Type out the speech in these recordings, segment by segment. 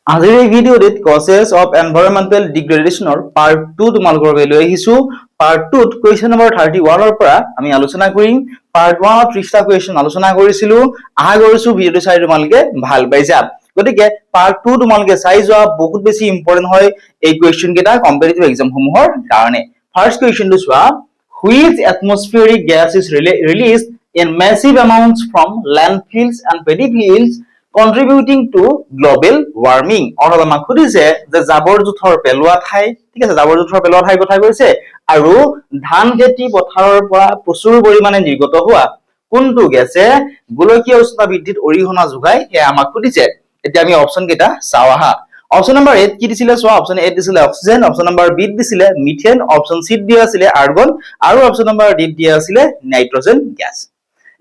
আজিৰ এই ভিডিঅ'ত কজেছ অফ এনভাইৰনমেণ্টেল ডিগ্ৰেডেশ্যনৰ পাৰ্ট 2 তোমালোকৰ বাবে লৈ আহিছো। পাৰ্ট 2 ত কুৱেশ্যন নম্বৰ 31 ৰ পৰা আমি আলোচনা কৰিম। পাৰ্ট 1 ত 30টা কুৱেশ্যন আলোচনা কৰিছিলো। আশা কৰিছো ভিডিঅ'টো চাই তোমালোকে ভাল পাইছা। গতিকে পাৰ্ট 2 তোমালোকে চাই যোৱা, বহুত বেছি ইম্পৰ্টেন্ট হয় এই কুৱেশ্যন কেইটা কম্পিটিটিভ এক্সাম সমূহৰ কাৰণে। ফাৰ্ষ্ট কুৱেশ্যনটো চোৱা, which atmospheric gas is released in massive amounts from landfills and paddy fields contributing to global warming? অৰ্থাৎ আমাক সুধিছে যে জাবৰ জোথৰ পেলোৱা ঠাই, ঠিক আছে, জাবৰ জোথৰ পেলোৱা ঠাই কথা কৈছে আৰু ধান খেতি পথাৰৰ পৰা প্ৰচুৰ পৰিমাণে নিৰ্গত হোৱা কোনটো গেছে গোলকীয় উষ্ণতা বৃদ্ধিত অৰিহণা যোগায় সেয়া আমাক সুধিছে। এতিয়া আমি অপচন কেইটা চাও আহা। অপচন নম্বৰ 8 কি দিছিলে চোৱা, অপচন 8 দিছিলে অক্সিজেন, অপচন নম্বৰ বি দিছিলে মিথেন, অপচন সি দিয়া আছিলে আৰ্গন আৰু অপচন নম্বৰ ডি দিয়া আছিলে নাইট্ৰজেন গেছ।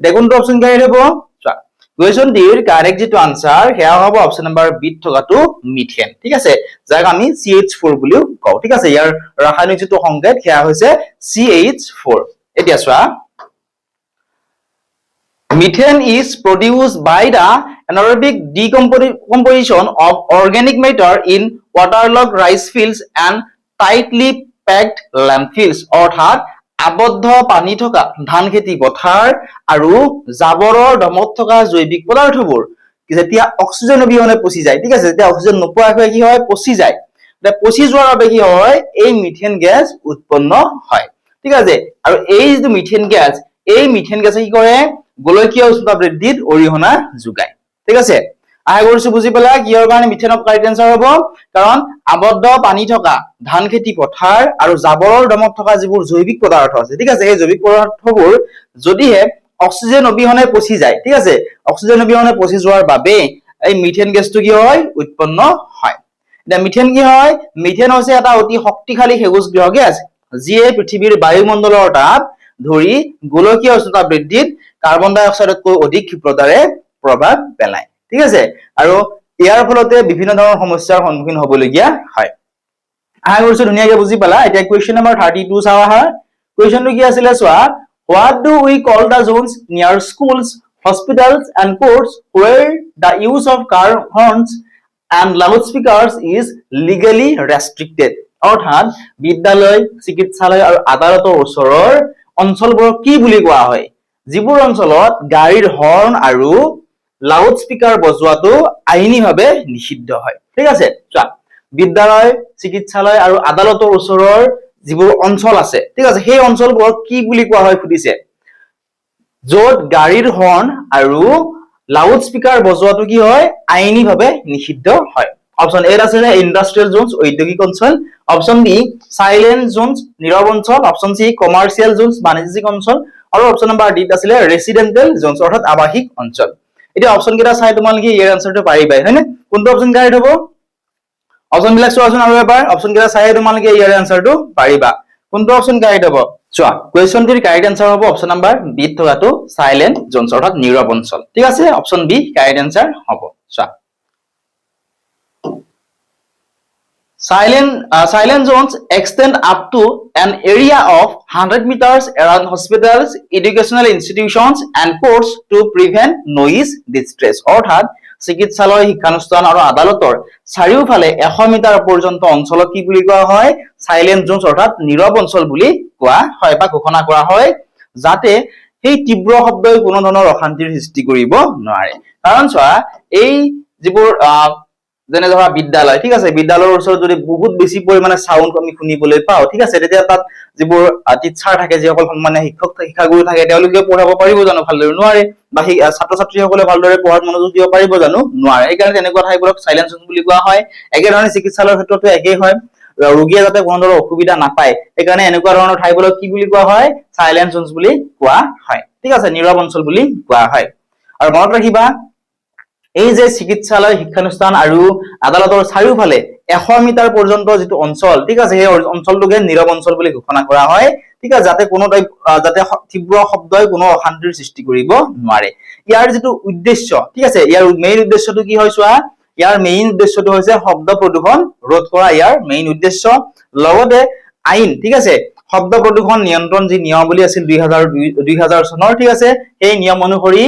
এতিয়া কোনটো অপচন কাৰেক্ট হ'ব চোৱা, কুৱেশ্যন ডিৰ কাৰেক্ট যেটো আনসাৰ সেয়া হ'ব অপচন নম্বৰ বি থকাটো মিথেন, ঠিক আছে, যাক আমি CH4 বুলিও কওঁ, ঠিক আছে। ইয়াৰ ৰাসায়নিক যেটো সংকেত সেয়া হৈছে CH4। এতিয়া চোৱা, methane is produced by the anaerobic decomposition of organic matter in waterlogged rice fields and tightly packed landfills, অৰ্থাৎ আবদ্ধ পানী থকা ধান খেতি পথাৰ আৰু জাবৰৰ দমত থকা জৈৱিক পদাৰ্থবোৰ যেতিয়া অক্সিজেন অবিহনে পচি যায়, ঠিক আছে, যেতিয়া অক্সিজেন নোপোৱাকৈ কি হয় পচি যায়, পচি যোৱাৰ বাবে কি হয় এই মিথেন গেছ উৎপন্ন হয়, ঠিক আছে। আৰু এই যে মিথেন গেছ, এই মিথেন গেছে কি কৰে গোলকীয় উষ্ণতা বৃদ্ধিত অৰিহণা যোগায়, ঠিক আছে। আশা কৰিছো বুজি পালা কিহৰ কাৰণে মিথেনৰ কাৰেক্ট আনসাৰ হ'ব, কাৰণ আবদ্ধ পানী থকা ধান খেতি পথাৰ আৰু জাবৰৰ দমত থকা যিবোৰ জৈৱিক পদাৰ্থ আছে, ঠিক আছে, এই জৈৱিক পদাৰ্থবোৰ যদিহে অক্সিজেন অবিহনে পচি যায়, ঠিক আছে, অক্সিজেন অবিহনে পচি যোৱাৰ বাবে এই মিথেন গেছটো কি হয় উৎপন্ন হয়। এতিয়া মিথেন কি হয়, মিথেন হৈছে এটা অতি শক্তিশালী সেউজ গৃহ গেছ যিয়ে পৃথিৱীৰ বায়ুমণ্ডলৰ তাপ ধৰি গোলকীয় উষ্ণতা বৃদ্ধিত কাৰ্বন ডাই অক্সাইডতকৈ অধিক ক্ষিপ্ৰতাৰে প্ৰভাৱ পেলায়, ঠিক আছে, আৰু ইয়াৰ ফলতে বিভিন্ন ধৰণৰ সমস্যাৰ সন্মুখীন হ'বলগীয়া হয়। আশা কৰিছো ধুনীয়াকৈ বুজি পালা। এতিয়া কুৱেশ্যন নম্বৰ 32 চাও আহা। কুৱেশ্যনটো কি আছিলে চোৱা, what do we call the zones near schools, hospitals and courts where the use of car horns and loudspeakers is legally restricted? অৰ্থাৎ বিদ্যালয়, চিকিৎসালয় আৰু আদালতৰ ওচৰৰ অঞ্চলবোৰক কি বুলি কোৱা হয় যিবোৰ অঞ্চলত গাড়ীৰ হৰ্ণ আৰু লাউড স্পিকাৰ বজোৱাটো আইনীভাৱে নিষিদ্ধ হয়, ঠিক আছে। চোৱা, বিদ্যালয়, চিকিৎসালয় আৰু আদালতৰ ওচৰৰ যিবোৰ অঞ্চল আছে, ঠিক আছে, সেই অঞ্চলবোৰক কি বুলি কোৱা হয় সুধিছে, য'ত গাড়ীৰ হৰ্ণ আৰু লাউড স্পিকাৰ বজোৱাটো কি হয় আইনীভাৱে নিষিদ্ধ হয়। অপচন এ আছে ইন্ডাষ্ট্ৰিয়েল জোনস ঔদ্যোগিক অঞ্চল, অপচন বি সাইলেন্ট জোনস নীৰৱ অঞ্চল, অপচন সি কমাৰ্চিয়েল জোনস বাণিজ্যিক অঞ্চল আৰু অপচন নম্বৰ ডি আছিলে ৰেসিডেন্সিয়েল জোনস অৰ্থাৎ আৱাসিক অঞ্চল। এতিয়া অপচন কেইটা চাই তোমালোকে ইয়াৰ আনসাৰটো পাৰিবাই, হয়নে? কোনটো অপচন কাৰেক্ট হ'ব অপচন বিলাক চোৱাচোন আৰু এবাৰ, অপচন কেইটা চাই তোমালোকে ইয়াৰ আনসাৰটো পাৰিবা। কোনটো অপচন কাৰেক্ট হ'ব চোৱা, কুৱেশ্যনটিৰ কাৰেক্ট আনসাৰ হ'ব অপচন নম্বৰ বি থকাটো সাইলেন্ট জোনস অৰ্থাৎ নীৰৱ অঞ্চল, ঠিক আছে, অপচন বি কাৰেক্ট আনসাৰ হ'ব। চোৱা, silent zones extend up to an area of 100 meters around hospitals, educational institutions and courts to prevent noise distress, অৰ্থাৎ চিকিৎসালয়, শিক্ষানুষ্ঠান আৰু আদালতৰ চাৰিওফালে 100 মিটাৰ পৰ্যন্ত অঞ্চলক কি বুলি কোৱা হয় সাইলেন্ট জোনস অৰ্থাৎ নীৰৱ অঞ্চল বুলি কোৱা হয় বা ঘোষণা কৰা হয়, যাতে সেই তীব্ৰ শব্দই কোনো ধৰণৰ অশান্তিৰ সৃষ্টি কৰিব নোৱাৰে। কাৰণ চোৱা, এই যিবোৰ যেনে ধৰা বিদ্যালয়, ঠিক আছে, বিদ্যালয়ৰ ওচৰত যদি বহুত বেছি পৰিমাণে সাউন্ড আমি শুনিবলৈ পাওঁ, ঠিক আছে, তেতিয়া তাত যিবোৰ টিচাৰ থাকে, যিসকল মানে শিক্ষাগুৰু থাকে, তেওঁলোকে পঢ়াব পাৰিব জানো ভালদৰে? নোৱাৰে। বা ছাত্ৰ ছাত্ৰীসকলে ভালদৰে পঢ়াত মনোযোগ দিব পাৰিব জানো? নোৱাৰে। সেইকাৰণে তেনেকুৱা ঠাইবোৰক সাইলেন্ট জোন বুলি কোৱা হয়। একেধৰণে চিকিৎসালয়ৰ ক্ষেত্ৰতো একেই হয়, ৰোগীয়ে যাতে কোনো ধৰণৰ অসুবিধা নাপায় সেইকাৰণে এনেকুৱা ধৰণৰ ঠাইবোৰক কি বুলি কোৱা হয় সাইলেন্ট জোনস বুলি কোৱা হয়, ঠিক আছে, নীৰৱ অঞ্চল বুলি কোৱা হয়। আৰু মনত ৰাখিবা, এই যে চিকিৎসালয়, শিক্ষানুষ্ঠান আৰু আদালতৰ চাৰিওফালে 100 মিটাৰ পৰ্যন্ত যিটো অঞ্চল, ঠিক আছে, সেই অঞ্চলটোকে নীৰৱ অঞ্চল বুলি ঘোষণা কৰা হয়, ঠিক আছে, যাতে কোনো যাতে তীব্ৰ শব্দই কোনো অশান্তিৰ সৃষ্টি কৰিব নোৱাৰে। ইয়াৰ যিটো উদ্দেশ্য, ঠিক আছে, ইয়াৰ মেইন উদ্দেশ্যটো কি হয় চোৱা, ইয়াৰ মেইন উদ্দেশ্যটো হৈছে শব্দ প্ৰদূষণ ৰোধ কৰা, ইয়াৰ মেইন উদ্দেশ্য। লগতে আইন, ঠিক আছে, শব্দ প্ৰদূষণ নিয়ন্ত্ৰণ যি নিয়মাৱলী আছিল 2000 চনৰ, ঠিক আছে, সেই নিয়ম অনুসৰি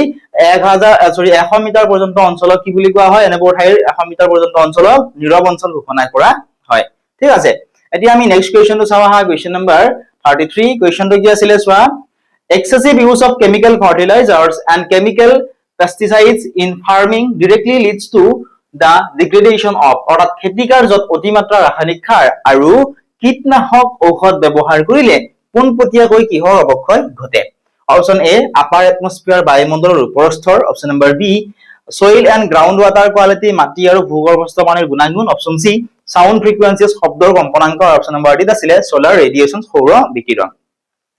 100 মিটাৰ পৰ্যন্ত অঞ্চলক কি বুলি কোৱা হয়, এনেবোৰ ঠাইৰ 100 মিটাৰ পৰ্যন্ত অঞ্চলক নীৰৱ অঞ্চল ঘোষণা কৰা হয়, ঠিক আছে। এতিয়া আমি নেক্সট কুৱেশ্যনটো চাওঁ আহা, কুৱেশ্যন নম্বৰ 33। কুৱেশ্যনটো কি আছিলে চোৱা, excessive use of chemical fertilizers and chemical pesticides in farming directly leads to the degradation of, অৰ্থাৎ খেতি কাৰ্যত অতিমাত্ৰা ৰাসায়নিক সাৰ আৰু কীটনাশক ঔষধ ব্যৱহাৰ কৰিলে পোনপটীয়াকৈ কিহৰ অৱক্ষয় ঘটে? অপচন এ আপাৰ এটমস্ফিয়াৰ, বায়ুমণ্ডলৰ ওপৰৰ স্তৰ। Option number B soil and ground water quality, মাটি আৰু ভূগৰ্ভস্থ পানীৰ গুণাগুণ। অপচন সি সাউন্ড ফ্ৰিকুৱেন্সিজ, শব্দৰ কম্পনাংক। অপচন নম্বৰ ডি আছিলে সোলাৰ ৰেডিয়েচন, সৌৰ বিকিৰণ।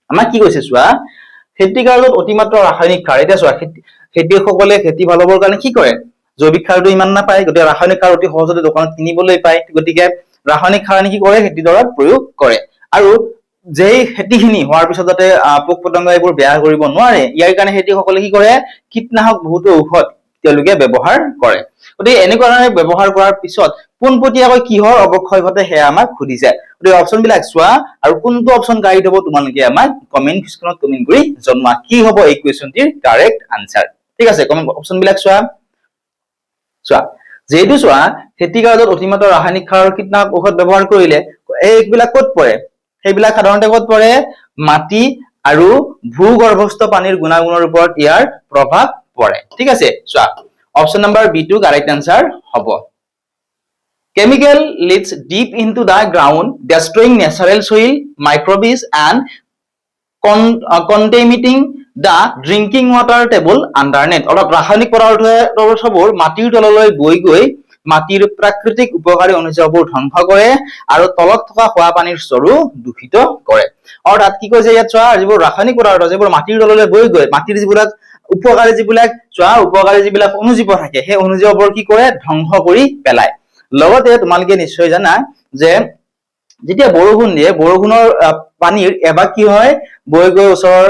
আমাক কি কৈছে চোৱা, খেতি কাৰ্যত অতিমাত্ৰা ৰাসায়নিক সাৰ, এতিয়া চোৱা খেতিয়কসকলে খেতি ভাল হ'বৰ কাৰণে কি কৰে, জৈৱিক সাৰটো ইমান নাপায়, গতিকে ৰাসায়নিক সাৰ অতি সহজতে দোকানত কিনিবলৈ পায়, গতিকে ৰাসায়নিক সাৰ কি কৰে, খেতিডৰাত প্ৰয়োগ কৰে। আৰু যেই খেতিখিনি হোৱাৰ পিছত যাতে পোক পতংগ এইবোৰ বেয়া কৰিব নোৱাৰে, ইয়াৰ কাৰণে খেতিয়কসকলে কি কৰে, কীটনাশক বহুতো ঔষধ তেওঁলোকে ব্যৱহাৰ কৰে। গতিকে এনেকুৱা ধৰণে ব্যৱহাৰ কৰাৰ পিছত পোনপটীয়াকৈ কিহৰ অৱক্ষয় ঘটে সেয়া আমাক সুধিছে। গতিকে অপচন বিলাক চোৱা আৰু কোনটো অপচন কাৰেক্ট হ'ব তোমালোকে আমাক কমেন্ট সেকশনত কমেন্ট কৰি জনোৱা, কি হ'ব এই কুৱেশ্যনটিৰ কাৰেক্ট আনসাৰ, ঠিক আছে। অপচন বিলাক চোৱা, যেহেতু চোৱা খেতি কাৰ্যত অতিমাত্ৰা ৰাসায়নিক সাৰ আৰু কীটনাশক ঔষধ ব্যৱহাৰ কৰিলে এইবিলাক ক'ত পৰে, সেইবিলাক সাধাৰণতে ক'ত পৰে, মাটি আৰু ভূগৰ্ভস্থ পানীৰ গুণাগুণৰ ওপৰত ইয়াৰ প্ৰভাৱ পৰে, ঠিক আছে। চোৱা option number B two correct answer হ'ব। Chemical leads deep into the ground, destroying natural soil, microbes and contaminating the drinking water table underneath, অৰ্থাৎ ৰাসায়নিক পদাৰ্থবোৰ মাটিৰ তললৈ বৈ গৈ মাটিৰ প্ৰাকৃতিক উপকাৰী অনুজীৱবোৰ ধ্বংস কৰে আৰু তলত থকা খোৱা পানীৰ স্তৰো দূষিত কৰে। অৰ্থাৎ কি কৈছে ইয়াত চোৱা, যিবোৰ ৰাসায়নিক পদাৰ্থ যিবোৰ মাটিৰ তললৈ বৈ গৈ মাটিৰ যিবিলাক উপকাৰী যিবিলাক অনুজীৱ থাকে, সেই অনুজীৱবোৰ কি কৰে, ধ্বংস কৰি পেলায়। লগতে তোমালোকে নিশ্চয় জানা যে যেতিয়া বৰষুণ দিয়ে, বৰষুণৰ পানীৰ এবাৰ কি হয়, বৈ গৈ ওচৰৰ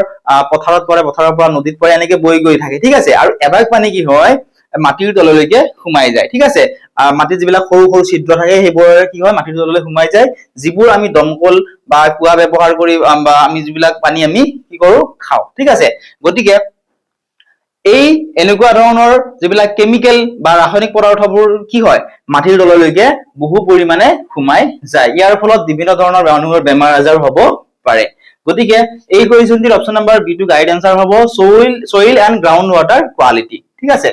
পথাৰত পৰে, পথাৰৰ পৰা নদীত পৰে, এনেকে বৈ গৈ থাকে, ঠিক আছে। আৰু এবাৰ পানী কি হয়, মাটিৰ তললৈকে সোমাই যায়, ঠিক আছে। মাটিৰ যিবিলাক সৰু সৰু ছিদ্ৰ থাকে সেইবোৰ কি হয়, মাটিৰ তললৈ সোমাই যায়, যিবোৰ আমি দমকল বা কুঁৱা ব্যৱহাৰ কৰি বা আমি যিবিলাক পানী আমি কি কৰো, খাওঁ, ঠিক আছে। গতিকে এই এনেকুৱা ধৰণৰ যিবিলাক কেমিকেল বা ৰাসায়নিক পদাৰ্থবোৰ কি হয়, মাটিৰ তললৈকে বহু পৰিমাণে সোমাই যায়। ইয়াৰ ফলত বিভিন্ন ধৰণৰ মানুহৰ বেমাৰ আজাৰ হ'ব পাৰে। গতিকে এই কুৱেশ্যনটিৰ option number B two correct answer হ'ব soil and ground water quality, ঠিক আছে।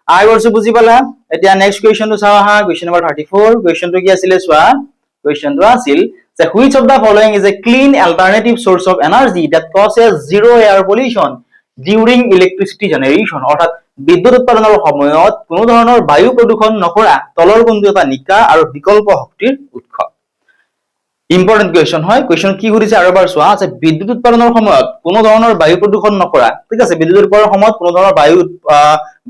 আই কৈছো বুজি পালা। এতিয়া নেক্সট কুৱেশ্যনটো চাওঁ আহা, কুৱেশ্যন নম্বৰ 34। কুৱেশ্যনটো কি আছিলে চোৱা, কুৱেশ্যনটো আছিল যে which of the following is a clean alternative source of energy that causes zero air pollution during electricity generation, অৰ্থাৎ বিদ্যুৎ উৎপাদনৰ সময়ত কোনো ধৰণৰ বায়ু প্ৰদূষণ নকৰা তলৰ কোনটো এটা নিকা আৰু বিকল্প শক্তিৰ উৎস। ইম্পৰ্টেন্ট কুৱেশ্যন হয়। কুৱেশ্যন কি সুধিছে আৰু এবাৰ চোৱা, যে বিদ্যুৎ উৎপাদনৰ সময়ত কোনো ধৰণৰ বায়ু প্ৰদূষণ নকৰা, ঠিক আছে, বিদ্যুৎ উৎপাদনৰ সময়ত কোনো ধৰণৰ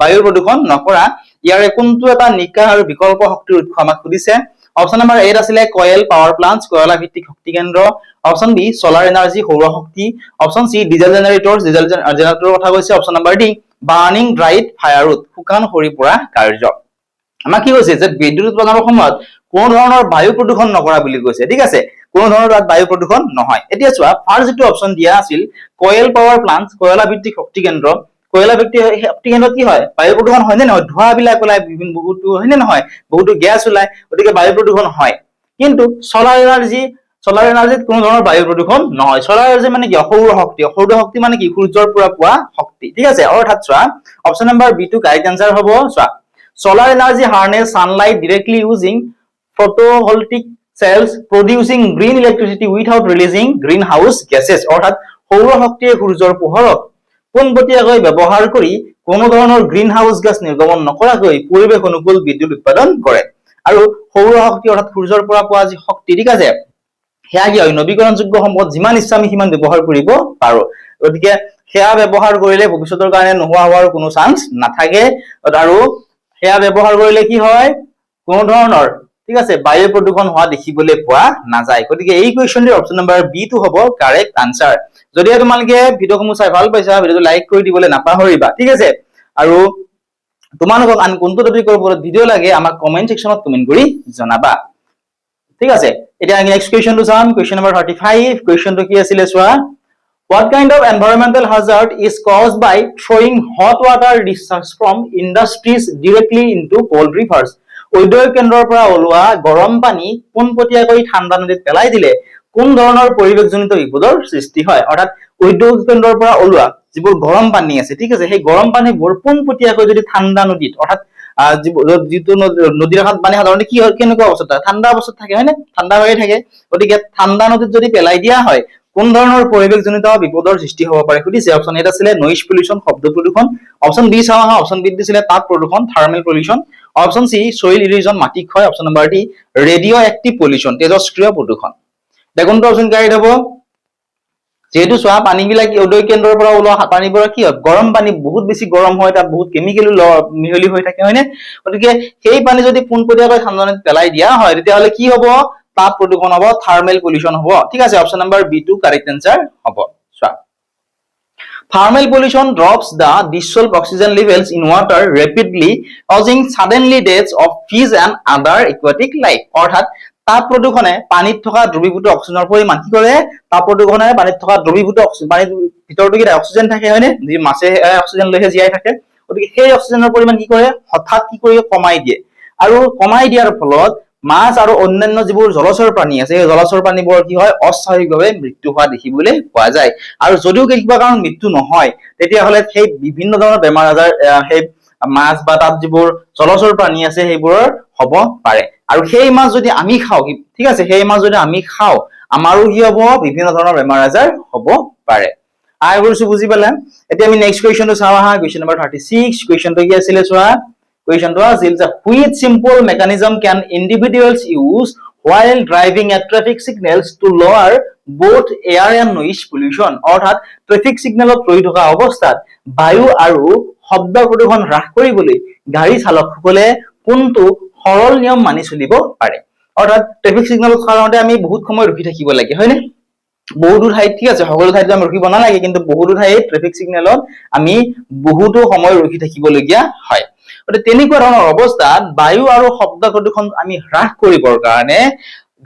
বায়ু প্ৰদূষণ নকৰা ইয়াৰে কোনটো এটা নিকা আৰু বিকল্প শক্তিৰ উৎস আমাক সুধিছে। অপচন নম্বৰ এ আছিলে কয়েল পাৱাৰ প্লান্ট, কয়লা ভিত্তিক শক্তি কেন্দ্ৰ। অপচন বি সোলাৰ এনাৰ্জি, সৌৰ শক্তি। অপচন সি ডিজেল জেনাৰেটৰৰ কথা কৈছে। Option number D burning dried firewood, শুকান খৰি পোৰা কাৰ্য। আমাক কি কৈছে, যে বিদ্যুৎ উৎপাদনৰ সময়ত কোনো ধৰণৰ বায়ু প্ৰদূষণ নকৰা বুলি কৈছে, ঠিক আছে, কোনো ধৰণৰ তাত বায়ু প্ৰদূষণ নহয়। এতিয়া চোৱা ফাৰ্ষ্ট যিটো অপচন দিয়া আছিল কয়েল পাৱাৰ প্লান্ট, কয়লা ভিত্তিক শক্তি কেন্দ্ৰ, কয়লা ভিত্তিক শক্তি কেন্দ্ৰত কি হয়, বায়ু প্ৰদূষণ হয় নে নহয়, ধোঁৱাবিলাক ওলাই বহুতো, হয় নে নহয়, বহুতো গেছ ওলাই, গতিকে বায়ু প্ৰদূষণ হয়। কিন্তু সোলাৰ এনাৰ্জিত কোনো ধৰণৰ বায়ু প্ৰদূষণ নহয়। সোলাৰ এনাৰ্জি মানে কি, সৌৰ শক্তি। সৌৰ শক্তি মানে কি, সূৰ্যৰ পৰা পোৱা শক্তি, ঠিক আছে। অৰ্থাৎ চোৱা option number B two correct answer হ'ব। চোৱা solar energy harness sunlight directly using photovoltaic cells producing green electricity without releasing greenhouse gases, অৰ্থাৎ সৌৰ শক্তিয়ে সূৰ্যৰ পোহৰক পোনপটীয়াকৈ ব্যৱহাৰ কৰি কোনো ধৰণৰ গ্ৰীণ হাউচ গেছ নিৰ্গমন নকৰাকৈ পৰিৱেশ অনুকূল বিদ্যুৎ উৎপাদন কৰে। আৰু সৌৰ শক্তি অৰ্থাৎ সূৰ্যৰ পৰা পোৱা যি শক্তি, ঠিক আছে, সেয়া কি হয়, নৱীকৰণযোগ্য সম্পদ, যিমান ইচ্ছা আমি সিমান ব্যৱহাৰ কৰিব পাৰো। গতিকে সেয়া ব্যৱহাৰ কৰিলে ভৱিষ্যতৰ কাৰণে নোহোৱা হোৱাৰ কোনো চান্স নাথাকে। আৰু সেয়া ব্যৱহাৰ কৰিলে কি হয়, কোনো ধৰণৰ, ঠিক আছে, বায়ু প্ৰদূষণ হোৱা দেখিবলৈ পোৱা নাযায়। গতিকে এই কুৱেশ্যনটিৰ অপচন নম্বৰ বি টু হ'ব কাৰেক্ট আনসাৰ। যদি তোমালোকে ভিডিঅ'সমূহ চাই ভাল পাইছা, ভিডিঅ'টো লাইক কৰি দিবলৈ নাপাহৰিবা, ঠিক আছে। আৰু তোমালোকক আন কোনটো টপিকৰ ওপৰত ভিডিঅ' লাগে আমাক কমেন্ট সেকশনত কমেন্ট কৰি জনাবা। ঠিক আছে এতিয়া আমি নেক্সট কোৱেশ্চনটো চাম কোৱেশ্চন নম্বৰ 35 কোৱেশ্চনটো কি আছিল চোৱা What kind of environmental hazard is caused by throwing hot water discharge from industries directly into cold rivers? উদ্যোগ কেন্দ্ৰৰ পৰা ওলোৱা গৰম পানী পোনপটীয়াকৈ ঠাণ্ডা নদীত পেলাই দিলে কোন ধৰণৰ পৰিৱেশজনিত বিপদৰ সৃষ্টি হয় অৰ্থাৎ উদ্যোগ কেন্দ্ৰৰ পৰা ওলোৱা যিবোৰ গৰম পানী আছে ঠিক আছে সেই গৰম পানীবোৰ পোনপটীয়াকৈ যদি ঠাণ্ডা নদীত অৰ্থাৎ যিটো নদীৰ কাষত পানী সাধাৰণতে কি হয় কেনেকুৱা অৱস্থা ঠাণ্ডা অৱস্থাত থাকে হয় না ঠাণ্ডা হৈ থাকে গতিকে ঠাণ্ডা নদীত যদি পেলাই দিয়া হয় কোন ধৰণৰ পৰিৱেশজনিত বিপদৰ সৃষ্টি হ'ব পাৰে সুধিছে অপচন এ আছিল নইজ পলিউশন শব্দ প্ৰদূষণ অপচন বি চাওঁ আহা অপচন বি দিছিলে তাপ প্ৰদূষণ thermal pollution option C soil erosion মাটি ক্ষয় option number D radioactive pollution তেজস্ক্ৰিয় প্ৰদূষণ দেখোনটো অপচন কাৰেক্ট হ'ব যেহেতু চোৱা পানীবিলাক উদ্যোগ কেন্দ্ৰৰ পৰা ওলোৱা পানীবোৰ কি হয় গৰম পানী বহুত বেছি গৰম হয় তাত বহুত কেমিকেল মিহলি হৈ থাকে হয়নে গতিকে সেই পানী যদি পোনপটীয়াকৈ ঠাণ্ডা নদীত পেলাই দিয়া হয় তেতিয়াহ'লে কি হ'ব তাপ প্ৰদূষণ হ'ব থাৰ্মেল পলিউশন হ'ব ঠিক আছে option number B two correct answer হ'ব চোৱা Thermal pollution drops the dissolved oxygen levels in water rapidly, causing suddenly deaths of fish and other aquatic life. অৰ্থাৎ তাপ প্ৰদূষণে পানীত থকা দ্ৰৱীভূত অক্সিজেনৰ পৰিমাণ কি কৰে তাপ প্ৰদূষণে পানীত থকা দ্ৰৱীভূত অক্সিজেন পানীৰ ভিতৰতো কি অক্সিজেন থাকে হয়নে যি মাছে অক্সিজেন লৈহে জীয়াই থাকে গতিকে সেই অক্সিজেনৰ পৰিমাণ কি কৰে হঠাৎ কি কৰি কমাই দিয়ে আৰু কমাই দিয়াৰ ফলত মাছ আৰু অন্যান্য যিবোৰ জলচৰ প্ৰাণী আছে এই জলচৰ প্ৰাণীবোৰ কি হয় অস্বাভাৱিকভাৱে মৃত্যু হোৱা দেখিবলৈ পোৱা যায় আৰু যদিও কিবা কাৰণ মৃত্যু নহয় তেতিয়াহ'লে সেই বিভিন্ন ধৰণৰ বেমাৰ আজাৰ সেই মাছ বা তাত যিবোৰ জলচৰ প্ৰাণী আছে সেইবোৰৰ হ'ব পাৰে আৰু সেই মাছ যদি আমি খাওঁ ঠিক আছে সেই মাছ যদি আমি খাওঁ আমাৰো কি হ'ব বিভিন্ন ধৰণৰ বেমাৰ আজাৰ হ'ব পাৰে আই কৰিছো বুজি পালে এতিয়া আমি নেক্সট কোৱেশ্চনটো চাওঁ আহা কোৱেশ্চন নম্বৰ 36 কোৱেশ্চনটো কি আছিল চোৱা Question to us is which simple mechanism can individuals use while driving at traffic signals to lower both air and noise pollution? অৰ্থাৎ ট্ৰাফিক সিগনেলত ৰৈ থকা অৱস্থাত বায়ু আৰু শব্দ প্ৰদূষণ হ্ৰাস কৰিবলৈ গাড়ী চালকসকলে কোনটো সৰল নিয়ম মানি চলিব পাৰে অৰ্থাৎ ট্ৰাফিক সিগনেলত সাধাৰণতে আমি বহুত সময় ৰখি থাকিব লাগে হয়নে বহুতো ঠাইত ঠিক আছে সকলো ঠাইত আমি ৰখিব নালাগে কিন্তু বহুতো ঠাইত ট্ৰাফিক সিগনেলত আমি বহুতো সময় ৰখি থাকিবলগীয়া হয় গতিকে তেনেকুৱা ধৰণৰ অৱস্থাত বায়ু আৰু শব্দ প্ৰদূষণ আমি হ্ৰাস কৰিবৰ কাৰণে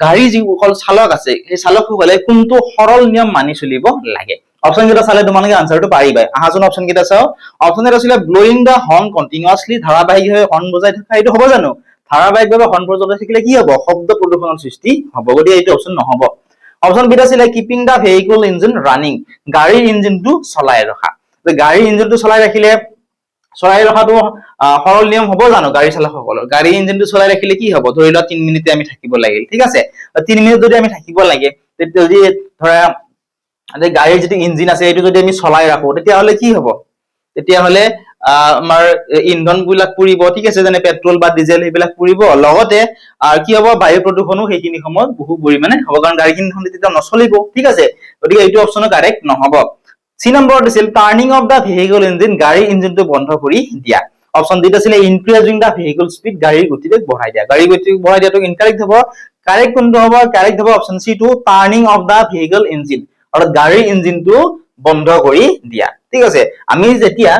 গাড়ী যিসকল চালক আছে সেই চালকসকলে কোনটো সৰল নিয়ম মানি চলিব লাগে অপচন কেইটা চালে তোমালোকে আনসাৰটো পাৰিবা আহাজন অপচন কেইটা চাও অপচন এটা আছিল ব্লোইং দা হৰ্ন কন্টিনিউয়াছলি ধাৰাবাহিকভাৱে হৰ্ন বজাই থকা এইটো হ'ব জানো ধাৰাবাহিকভাৱে হৰ্ন বজাই থাকিলে কি হ'ব শব্দ প্ৰদূষণৰ সৃষ্টি হ'ব গতিকে এইটো অপচন নহ'ব অপচন কেইটা আছিল কিপিং দা ভেহিকল ইঞ্জিন ৰানিং গাড়ীৰ ইঞ্জিনটো চলাই ৰখা গাড়ীৰ ইঞ্জিনটো চলাই ৰাখিলে চলাই ৰখাটো সৰল নিয়ম হ'ব জানো গাড়ী চালকসকলৰ গাড়ী ইঞ্জিনটো চলাই ৰাখিলে কি হ'ব ধৰি লোৱা 3 মিনিটে আমি থাকিব লাগিল ঠিক আছে 3 মিনিট যদি আমি থাকিব লাগে তেতিয়া যদি ধৰা গাড়ীৰ যিটো ইঞ্জিন আছে এইটো যদি আমি চলাই ৰাখো তেতিয়াহ'লে কি হ'ব তেতিয়াহ'লে আমাৰ ইন্ধনবিলাক পুৰিব ঠিক আছে যেনে পেট্ৰল বা ডিজেল এইবিলাক পুৰিব লগতে কি হ'ব বায়ু প্ৰদূষণো সেইখিনি সময়ত বহু পৰিমাণে হ'ব কাৰণ গাড়ীখিনি তেতিয়া নচলিব ঠিক আছে গতিকে এইটো অপচন কাৰেক্ট নহ'ব সি নম্বৰ দিছিল turning off the vehicle engine গাড়ীৰ ইঞ্জিনটো বন্ধ কৰি দিয়া অপচন ডি আছিল ইনক্ৰিজিং দা ভেহিকল স্পীড গাড়ীৰ গতিবেগ বঢ়াই দিয়া গাড়ীৰ গতিবেগ বঢ়াই দিয়াটো ইনকাৰেক্ট হ'ব কাৰেক্ট কোনটো হ'ব কাৰেক্ট হ'ব অপচন সি টু turning off the vehicle engine অৰ্থাৎ গাড়ীৰ ইঞ্জিনটো বন্ধ কৰি দিয়া ঠিক আছে আমি যেতিয়া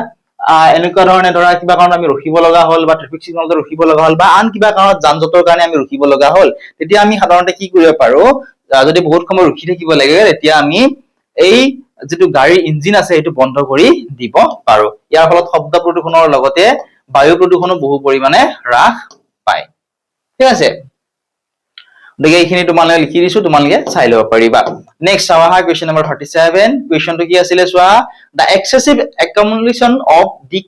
এনেকুৱা ধৰণে ধৰা কিবা কাৰণত আমি ৰখিব লগা হ'ল বা ট্ৰাফিক সিগনেলত ৰখিব লগা হ'ল বা আন কিবা কাৰণত যান জঁটৰ কাৰণে আমি ৰখিব লগা হ'ল তেতিয়া আমি সাধাৰণতে কি কৰিব পাৰো যদি বহুত সময় ৰখি থাকিব লাগে তেতিয়া আমি এই যেটো গাড়ীৰ ইঞ্জিন আছে এটো বন্ধ কৰি দিব পাৰো ইয়াৰ ফলত শব্দ প্ৰদূষণৰ লগতে বায়ু প্ৰদূষণো বহু পৰিমাণে হ্ৰাস পায় ঠিক আছে দেখি এইখিনি তোমালৈ লিখি দিছো তোমালোকে চাই লব পাৰিবা নেক্সট চাও আহা কোৱেশ্চন নম্বৰ 37 কোৱেশ্চনটো কি আছিল চোৱা the excessive accumulation of the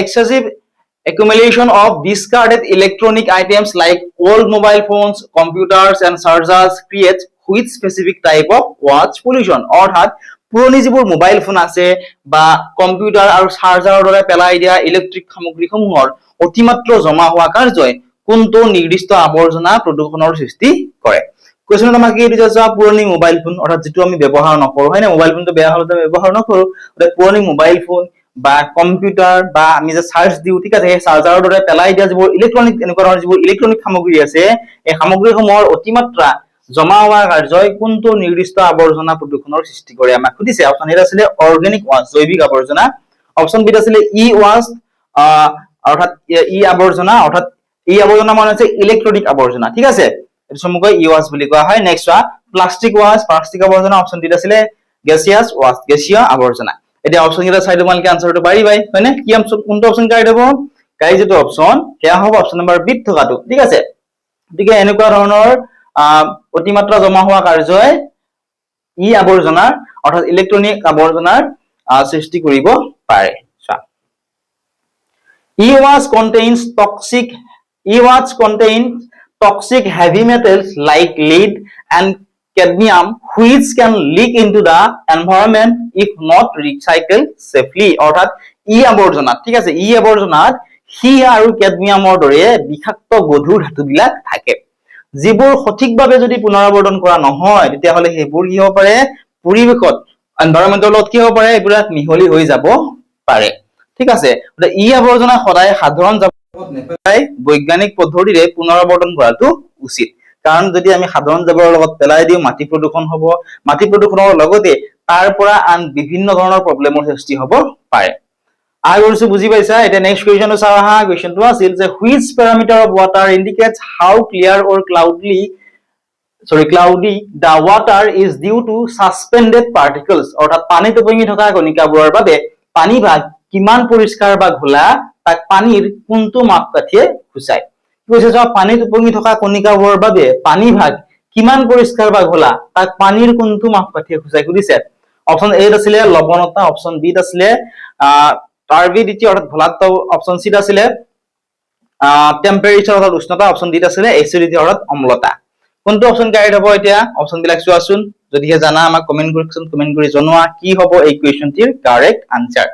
excessive accumulation of discarded electronic items like old mobile phones, computers and chargers creates which specific type of watch pollution অৰ্থাৎ পুৰণি যিবোৰ মোবাইল ফোন আছে বা কম্পিউটাৰ আৰু চাৰ্জাৰৰ দৰে পেলাই দিয়া ইলেক্ট্ৰিক সামগ্ৰীসমূহৰ অতিমাত্ৰা জমা হোৱা কাৰ্যই কোনটো নিৰ্দিষ্ট আৱৰ্জনা প্ৰদূষণৰ সৃষ্টি কৰে কোৱেশ্চন আমাক কি দিছে চোৱা পুৰণি মোবাইল ফোন অৰ্থাৎ যেটো আমি ব্যৱহাৰ নকৰো হয় না মোবাইল ফোনটো বেয়া হলে ব্যৱহাৰ নকৰো পুৰণি মোবাইল ফোন বা কম্পিউটাৰ বা আমি যে চাৰ্জ দিও ঠিক আছে এই চাৰ্জাৰৰ দৰে পেলাই দিয়া যিবোৰ ইলেক্ট্ৰনিক এনেকুৱা ধৰণৰ যিবোৰ ইলেক্ট্ৰনিক সামগ্ৰী আছে এই সামগ্ৰীসমূহৰ অতিমাত্ৰা জমা হোৱা কাৰ্যই কোনটো নিৰ্দিষ্ট আৱৰ্জনা প্ৰদূষণৰ সৃষ্টি কৰে আমাক সুধিছে অপচন এ আছিল অৰ্গেনিক ওয়াস্ট জৈৱিক আৱৰ্জনা অপচন বি আছিল ই ওয়াস্ট অৰ্থাৎ ই আৱৰ্জনা, অৰ্থাৎ এই আৱৰ্জনা মানে হৈছে ইলেক্ট্ৰনিক আৱৰ্জনা, ঠিক আছে। এইটো চমুকৈ ই ৱাষ্ট বুলি কোৱা হয়। নেক্সট চোৱা প্লাষ্টিক ৱাষ্ট, প্লাষ্টিক আৱৰ্জনা অপচন ডিত আছিলে গেছিয়াছ ৱাষ্ট, গেছীয় আৱৰ্জনা। এতিয়া অপচন কেইটা চাই তোমালোকে আনসাৰটো পাৰিবাই, হয়নে? কি অপচন, কোনটো অপচন কাৰেক্ট হ'ব? কাৰেক্ট যিটো অপচন সেয়া হ'ব অপচন নম্বৰ বি থকাটো, ঠিক আছে। গতিকে এনেকুৱা ধৰণৰ অতিমাত্ৰা জমা হোৱা কাৰ্যই ই আৱৰ্জনাৰ অৰ্থাৎ ইলেক্ট্ৰনিক আৱৰ্জনাৰ সৃষ্টি কৰিব পাৰে। E-waste contains toxic heavy metals like lead and cadmium which can leak into the environment if not recycled safely। অৰ্থাৎ ই আৱৰ্জনাত, ঠিক আছে, ই আৱৰ্জনাত সি আৰু কেডমিয়ামৰ দৰে বিষাক্ত গধুৰ ধাতুবিলাক থাকে, যিবোৰ সঠিকভাৱে যদি পুনৰাবৰ্তন কৰা নহয় তেতিয়াহ'লে সেইবোৰ কি হ'ব পাৰে, পৰিৱেশত এনভাইৰনমেন্টৰ লগত কি হ'ব পাৰে, এইবিলাক মিহলি হৈ যাব পাৰে, ঠিক আছে। ই আৱৰ্জনা সদায় সাধাৰণ জাবৰত নেপেলাই বৈজ্ঞানিক পদ্ধতিৰে পুনৰাবৰ্তন কৰাটো উচিত, কাৰণ যদি আমি সাধাৰণ জাবৰৰ লগত পেলাই দিওঁ মাটি প্ৰদূষণ হ'ব, মাটি প্ৰদূষণৰ লগতে তাৰ পৰা আন বিভিন্ন ধৰণৰ প্ৰব্লেমৰ সৃষ্টি হ'ব পাৰে। আশা কৰিছো বুজি পাইছা। এতিয়া নেক্সট কুৱেশ্যনটো চাওঁ আহা। কুৱেশ্যনটো আছিল যে which parameter of water indicates how clear or cloudy the water is due to suspended particles। অৰ্থাৎ পানীত উপঙি থকা কণিকাবোৰৰ বাবে পানীভাগ কিমান পৰিষ্কাৰ বা ঘোলা তাক পানীৰ কোনটো মাপকাঠিয়ে সূচায়। কি কৈছে চোৱা, পানীত উপঙি থকা কণিকাবোৰৰ বাবে পানীভাগ কিমান পৰিষ্কাৰ বা ঘোলা তাক পানীৰ কোনটো মাপকাঠিয়ে সূচায় সুধিছে। অপচন এ আছিলে লৱণতা, অপচন বি আছিলে টাৰ্বিডিটি অৰ্থাৎ ঘোলাত্ব, অপচন চি আছিলে টেম্পাৰেচাৰ অৰ্থাৎ উষ্ণতা, অপচন ডি আছিলে এচিডিটি অৰ্থাৎ অম্লতা। কোনটো অপচন কাৰেক্ট হ'ব? এতিয়া অপচন বিলাক চোৱাচোন, যদিহে জানা আমাক কমেন্ট কৰি জনোৱা কি হ'ব এই কুৱেশ্যনটিৰ কাৰেক্ট আনসাৰ।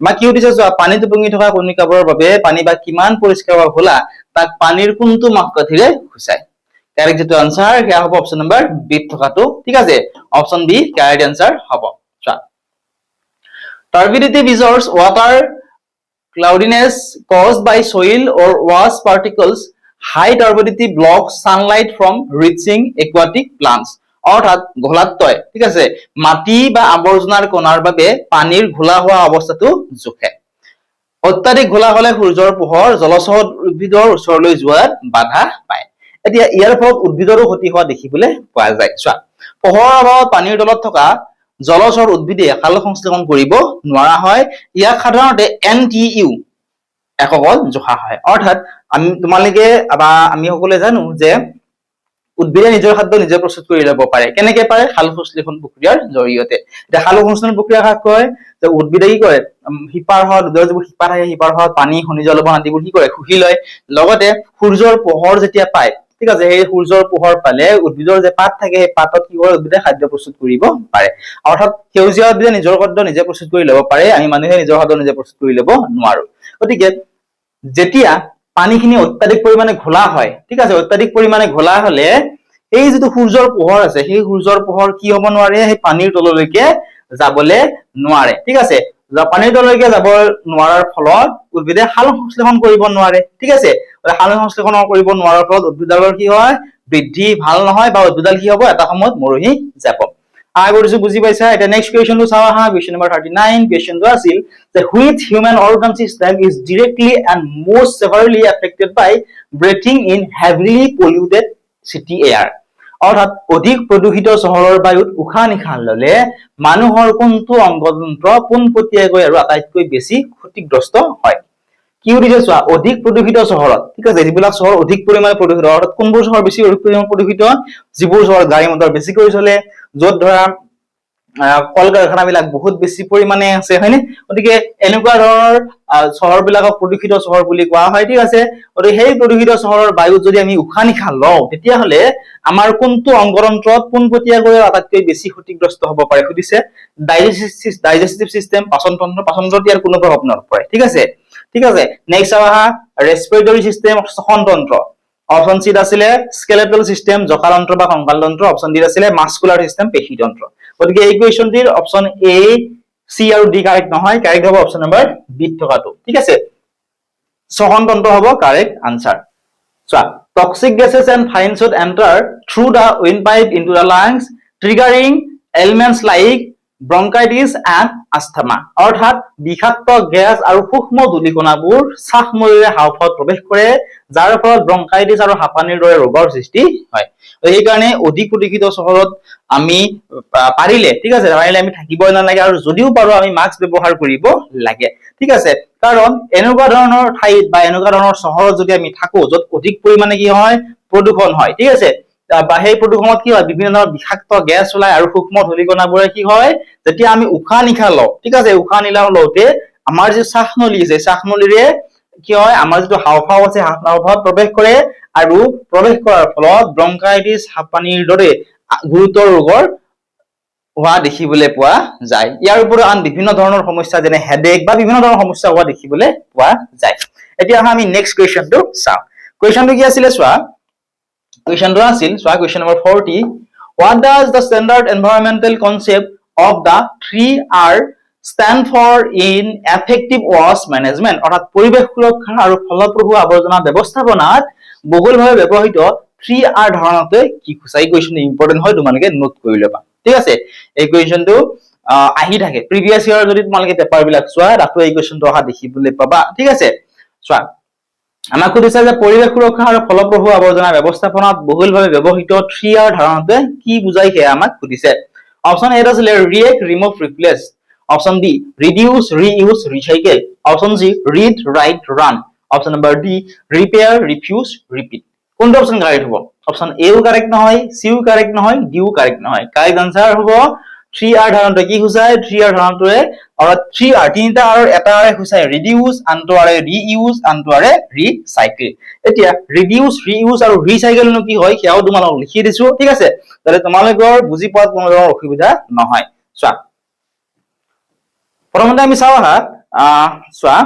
আমাক কি সুধিছে চোৱা, পানীত উপঙি থকা কণিকাবোৰৰ বাবে পানী বা কিমান পৰিষ্কাৰ বা ঘোলা তাক পানীৰ কোনটো মাপকাঠিৰে সূচায়। কাৰেক্ট যিটো আনসাৰ সেয়া হ'ব অপচন নম্বৰ বি থকাটো, ঠিক আছে। অপচন বি কাৰেক্ট আনসাৰ হ'ব। চোৱা turbidity measures water cloudiness caused by soil or waste particles। High turbidity blocks sunlight from reaching aquatic plants। অৰ্থাৎ ঘোলাত্বই, ঠিক আছে, মাটি বা আৱৰ্জনাৰ কণাৰ বাবে পানীৰ ঘোলা হোৱা অৱস্থাটো জোখে। অত্যাধিক ঘোলা হলে সূৰ্যৰ পোহৰ জলচৰ উদ্ভিদৰ ওচৰলৈ যোৱাত বাধা পায়। এতিয়া ইয়াৰ ফলত উদ্ভিদৰো ক্ষতি হোৱা দেখিবলৈ পোৱা যায়। চোৱা, পোহৰৰ অভাৱত পানীৰ তলত থকা জলচৰ উদ্ভিদে সাল সংশ্লেষণ কৰিব নোৱাৰা হয়। ইয়াক সাধাৰণতে NTU এককত জোখা হয়। অৰ্থাৎ তোমালোকে বা আমি সকলোৱে জানো যে উদ্ভিদে নিজৰ খাদ্য নিজে প্ৰস্তুত কৰি ল'ব পাৰে। কেনেকে পাৰে? সাল সংশ্লেষণ প্ৰক্ৰিয়াৰ জৰিয়তে। এতিয়া সাল সংশ্লেষণ প্ৰক্ৰিয়া কাক কয়? যে উদ্ভিদে কি কৰে, শিপাৰ হত উদ্ভিদৰ যিবোৰ শিপা থাকে শিপাৰ হত পানী খনিজ লৱণ আদিবোৰ কি কৰে, শুহি লয়। লগতে সূৰ্যৰ পোহৰ যেতিয়া পায়, ঠিক আছে, সেই সূৰ্যৰ পোহৰ পালে উদ্ভিদৰ যে পাত থাকে সেই পাতত কি কৰে, উদ্ভিদে খাদ্য প্ৰস্তুত কৰিব পাৰে। অৰ্থাৎ সেউজীয়া উদ্ভিদে নিজৰ খাদ্য নিজে প্ৰস্তুত কৰি ল'ব পাৰে, আমি মানুহে নিজৰ খাদ্য নিজে প্ৰস্তুত কৰি ল'ব নোৱাৰো। গতিকে যেতিয়া পানীখিনি অত্যাধিক পৰিমাণে ঘোলা হয়, ঠিক আছে, অত্যাধিক পৰিমাণে ঘোলা হলে এই যিটো সূৰ্যৰ পোহৰ আছে সেই সূৰ্যৰ পোহৰ কি হ'ব নোৱাৰে, সেই পানীৰ তললৈকে যাবলৈ নোৱাৰে, ঠিক আছে। পানীৰ তললৈকে যাব নোৱাৰাৰ ফলত উদ্ভিদে সাল সংশ্লেষণ কৰিব নোৱাৰে, ঠিক আছে। সাল সংশ্লেষণ কৰিব নোৱাৰাৰ ফলত উদ্ভিদৰ কি হয়, বৃদ্ধি ভাল নহয় বা উদ্ভিদৰ কি হ'ব, এটা সময়ত মৰহি যাব। আশা কৰিছো বুজি পাইছা। এতিয়া নেক্সট কুৱেশ্যনটো চাওঁ আহা। Question number 39। কুৱেশ্যনটো আছিল যে which human organ system is directly and most severely affected by breathing in heavily polluted city air। অৰ্থাৎ অধিক প্ৰদূষিত চহৰৰ বায়ুত উশাহ নিশাহ ললে মানুহৰ কোনটো অংগতন্ত্ৰ পোনপটীয়াকৈ আৰু আটাইতকৈ বেছি ক্ষতিগ্ৰস্ত হয়। কি সুধিছে চোৱা, অধিক প্ৰদূষিত চহৰত, ঠিক আছে, যিবিলাক চহৰ অধিক পৰিমাণে প্ৰদূষিত, অৰ্থাৎ কোনবোৰ চহৰ বেছি অধিক পৰিমাণে প্ৰদূষিত? যিবোৰ চহৰত গাড়ী মটৰ বেছিকৈ চলে, য'ত ধৰা কল কাৰখানা বিলাক বহুত বেছি পৰিমাণে আছে, হয়নে? গতিকে এনেকুৱা ধৰণৰ চহৰ বিলাকক প্ৰদূষিত চহৰ বুলি কোৱা হয়, ঠিক আছে। গতিকে সেই প্ৰদূষিত চহৰৰ বায়ুত যদি আমি উশাহ নিশাহ লওঁ তেতিয়াহ'লে আমাৰ কোনটো অংগতন্ত্ৰত পোনপটীয়াকৈ আটাইতকৈ বেছি ক্ষতিগ্ৰস্ত হ'ব পাৰে সুধিছে। ডাইজেষ্টিভ চিষ্টেম, পাচন তন্ত্ৰ, পাচন তন্ত্ৰত ইয়াৰ কোনো প্ৰভাৱ নপৰে, ঠিক আছে, ঠিক আছে। নেক্সট আহা, ৰেসপিৰেটৰী চিষ্টেম, শ্বসন তন্ত্ৰ। অপচন চি আছিলে স্কেলেটল চিষ্টেম, যকাতন্ত্ৰ বা কংকাল তন্ত্ৰ। অপচন ডি আছিলে মাস্কুলাৰ চিষ্টেম, পেশী তন্ত্ৰ। গতিকে এই কুৱেশ্যনটিৰ অপচন এ, চি আৰু ডি কাৰেক্ট নহয়, কাৰেক্ট হ'ব অপচন নম্বৰ বি থকাটো, ঠিক আছে। শ্বসন তন্ত্ৰ হ'ব কাৰেক্ট আনসাৰ। চোৱা, toxic gases and fines would enter through the windpipe into the lungs, triggering ailments like bronchitis and আস্থামা, অৰ্থাৎ বিষাক্ত গেছ আৰু সূক্ষ্ম ধূলিকণাবোৰ শ্বাসনলীৰে হাঁওফাঁওত প্ৰৱেশ কৰে, যাৰ ফলত ব্ৰংকাইটিছ আৰু হাঁপানিৰ দৰে ৰোগৰ সৃষ্টি হয়। সেইকাৰণে অধিক প্ৰদূষিত চহৰত আমি পাৰিলে, ঠিক আছে, পাৰিলে আমি থাকিবই নালাগে, আৰু যদিও পাৰো আমি মাস্ক ব্যৱহাৰ কৰিব লাগে, ঠিক আছে। কাৰণ এনেকুৱা ধৰণৰ ঠাইত বা এনেকুৱা ধৰণৰ চহৰত যদি আমি থাকো য'ত অধিক পৰিমাণে কি হয়, প্ৰদূষণ হয়, ঠিক আছে, বা সেই প্ৰদূষণত কি হয়, বিভিন্ন ধৰণৰ বিষাক্ত গেছ ওলাই আৰু সূক্ষ্ম ধূলিকণাবোৰে কি হয়, যেতিয়া আমি উশাহ নিশাহ লওঁ, ঠিক আছে, উশাহ নিশাহ লওঁতে আমাৰ যি শ্বাসনলী আছে, শ্বাসনলীৰে কি হয়, আমাৰ যিটো হাঁওফাঁও আছে, হাঁওফাঁওত প্ৰৱেশ কৰে, আৰু প্ৰৱেশ কৰাৰ ফলত ব্ৰংকাইটিছ, হাঁপানিৰ দৰে গুৰুতৰ ৰোগৰ হোৱা দেখিবলৈ পোৱা যায়। ইয়াৰ উপৰিও আন বিভিন্ন ধৰণৰ সমস্যা যেনে হেডেক বা বিভিন্ন ধৰণৰ সমস্যা হোৱা দেখিবলৈ পোৱা যায়। এতিয়া আমি নেক্সট কুৱেশ্যনটো চাওঁ। কুৱেশ্যনটো কি আছিলে চোৱা, কুৱেশ্যনটো আছিল চোৱা, question number 40, what does the standard environmental concept of the 3R stand for in effective waste management, অৰ্থাৎ পৰিৱেশ সুৰক্ষা আৰু ফলপ্ৰসূ আৱৰ্জনা ব্যৱস্থাপনাত বহুলভাৱে ব্যৱহৃত 3R ধাৰণাটোৱে কি সূচায়? কুৱেশ্যনটো ইম্পৰ্টেণ্ট হয়, তোমালোকে নোট কৰি ল'বা, ঠিক আছে। এই কুৱেশ্যনটো আহি থাকে প্ৰিভিয়াছ ইয়াৰ, যদি তোমালোকে পেপাৰ বিলাক চোৱা তাতো এই কুৱেশ্যনটো অহা দেখিবলৈ পাবা, ঠিক আছে। চোৱা, আমাক সুধিছে যে পৰিৱেশ সুৰক্ষা আৰু ফলপ্ৰসূ আৱৰ্জনা ব্যৱস্থাপনাত বহুলভাৱে ব্যৱহৃত 3R ধাৰণাটোৱে কি বুজায় সেয়া আমাক সুধিছে। অপশ্যন এ আছিলে react, remove, replace. Option B reduce, reuse, recycle. Option C read, write, run. Option number D repair, refuse, repeat. কোনটো অপশ্যন কাৰেক্ট হ'ব? অপশ্যন এও কাৰেক্ট নহয়, চিও কাৰেক্ট নহয়, ডিও কাৰেক্ট নহয়। কাৰেক্ট আনসাৰ হ'ব 3R ধাৰণাটোৱে কি সূচায়? 3R ধাৰণাটোৱে অৰ্থাৎ 3R, তিনিটা আৰু এটা আৰে সূচায় ৰিডিউচ, আনটো আৰে ৰিইউজ, আনটো আৰে ৰিচাইকেল। এতিয়া ৰিডিউচ, ৰিইউজ আৰু ৰিচাইকেলনো কি হয় সেয়াও তোমালোকক লিখি দিছো, ঠিক আছে, যাতে তোমালোকৰ বুজি পোৱাত কোনো ধৰণৰ অসুবিধা নহয়। চোৱা, প্ৰথমতে আমি চাওঁ আহা, চোৱা,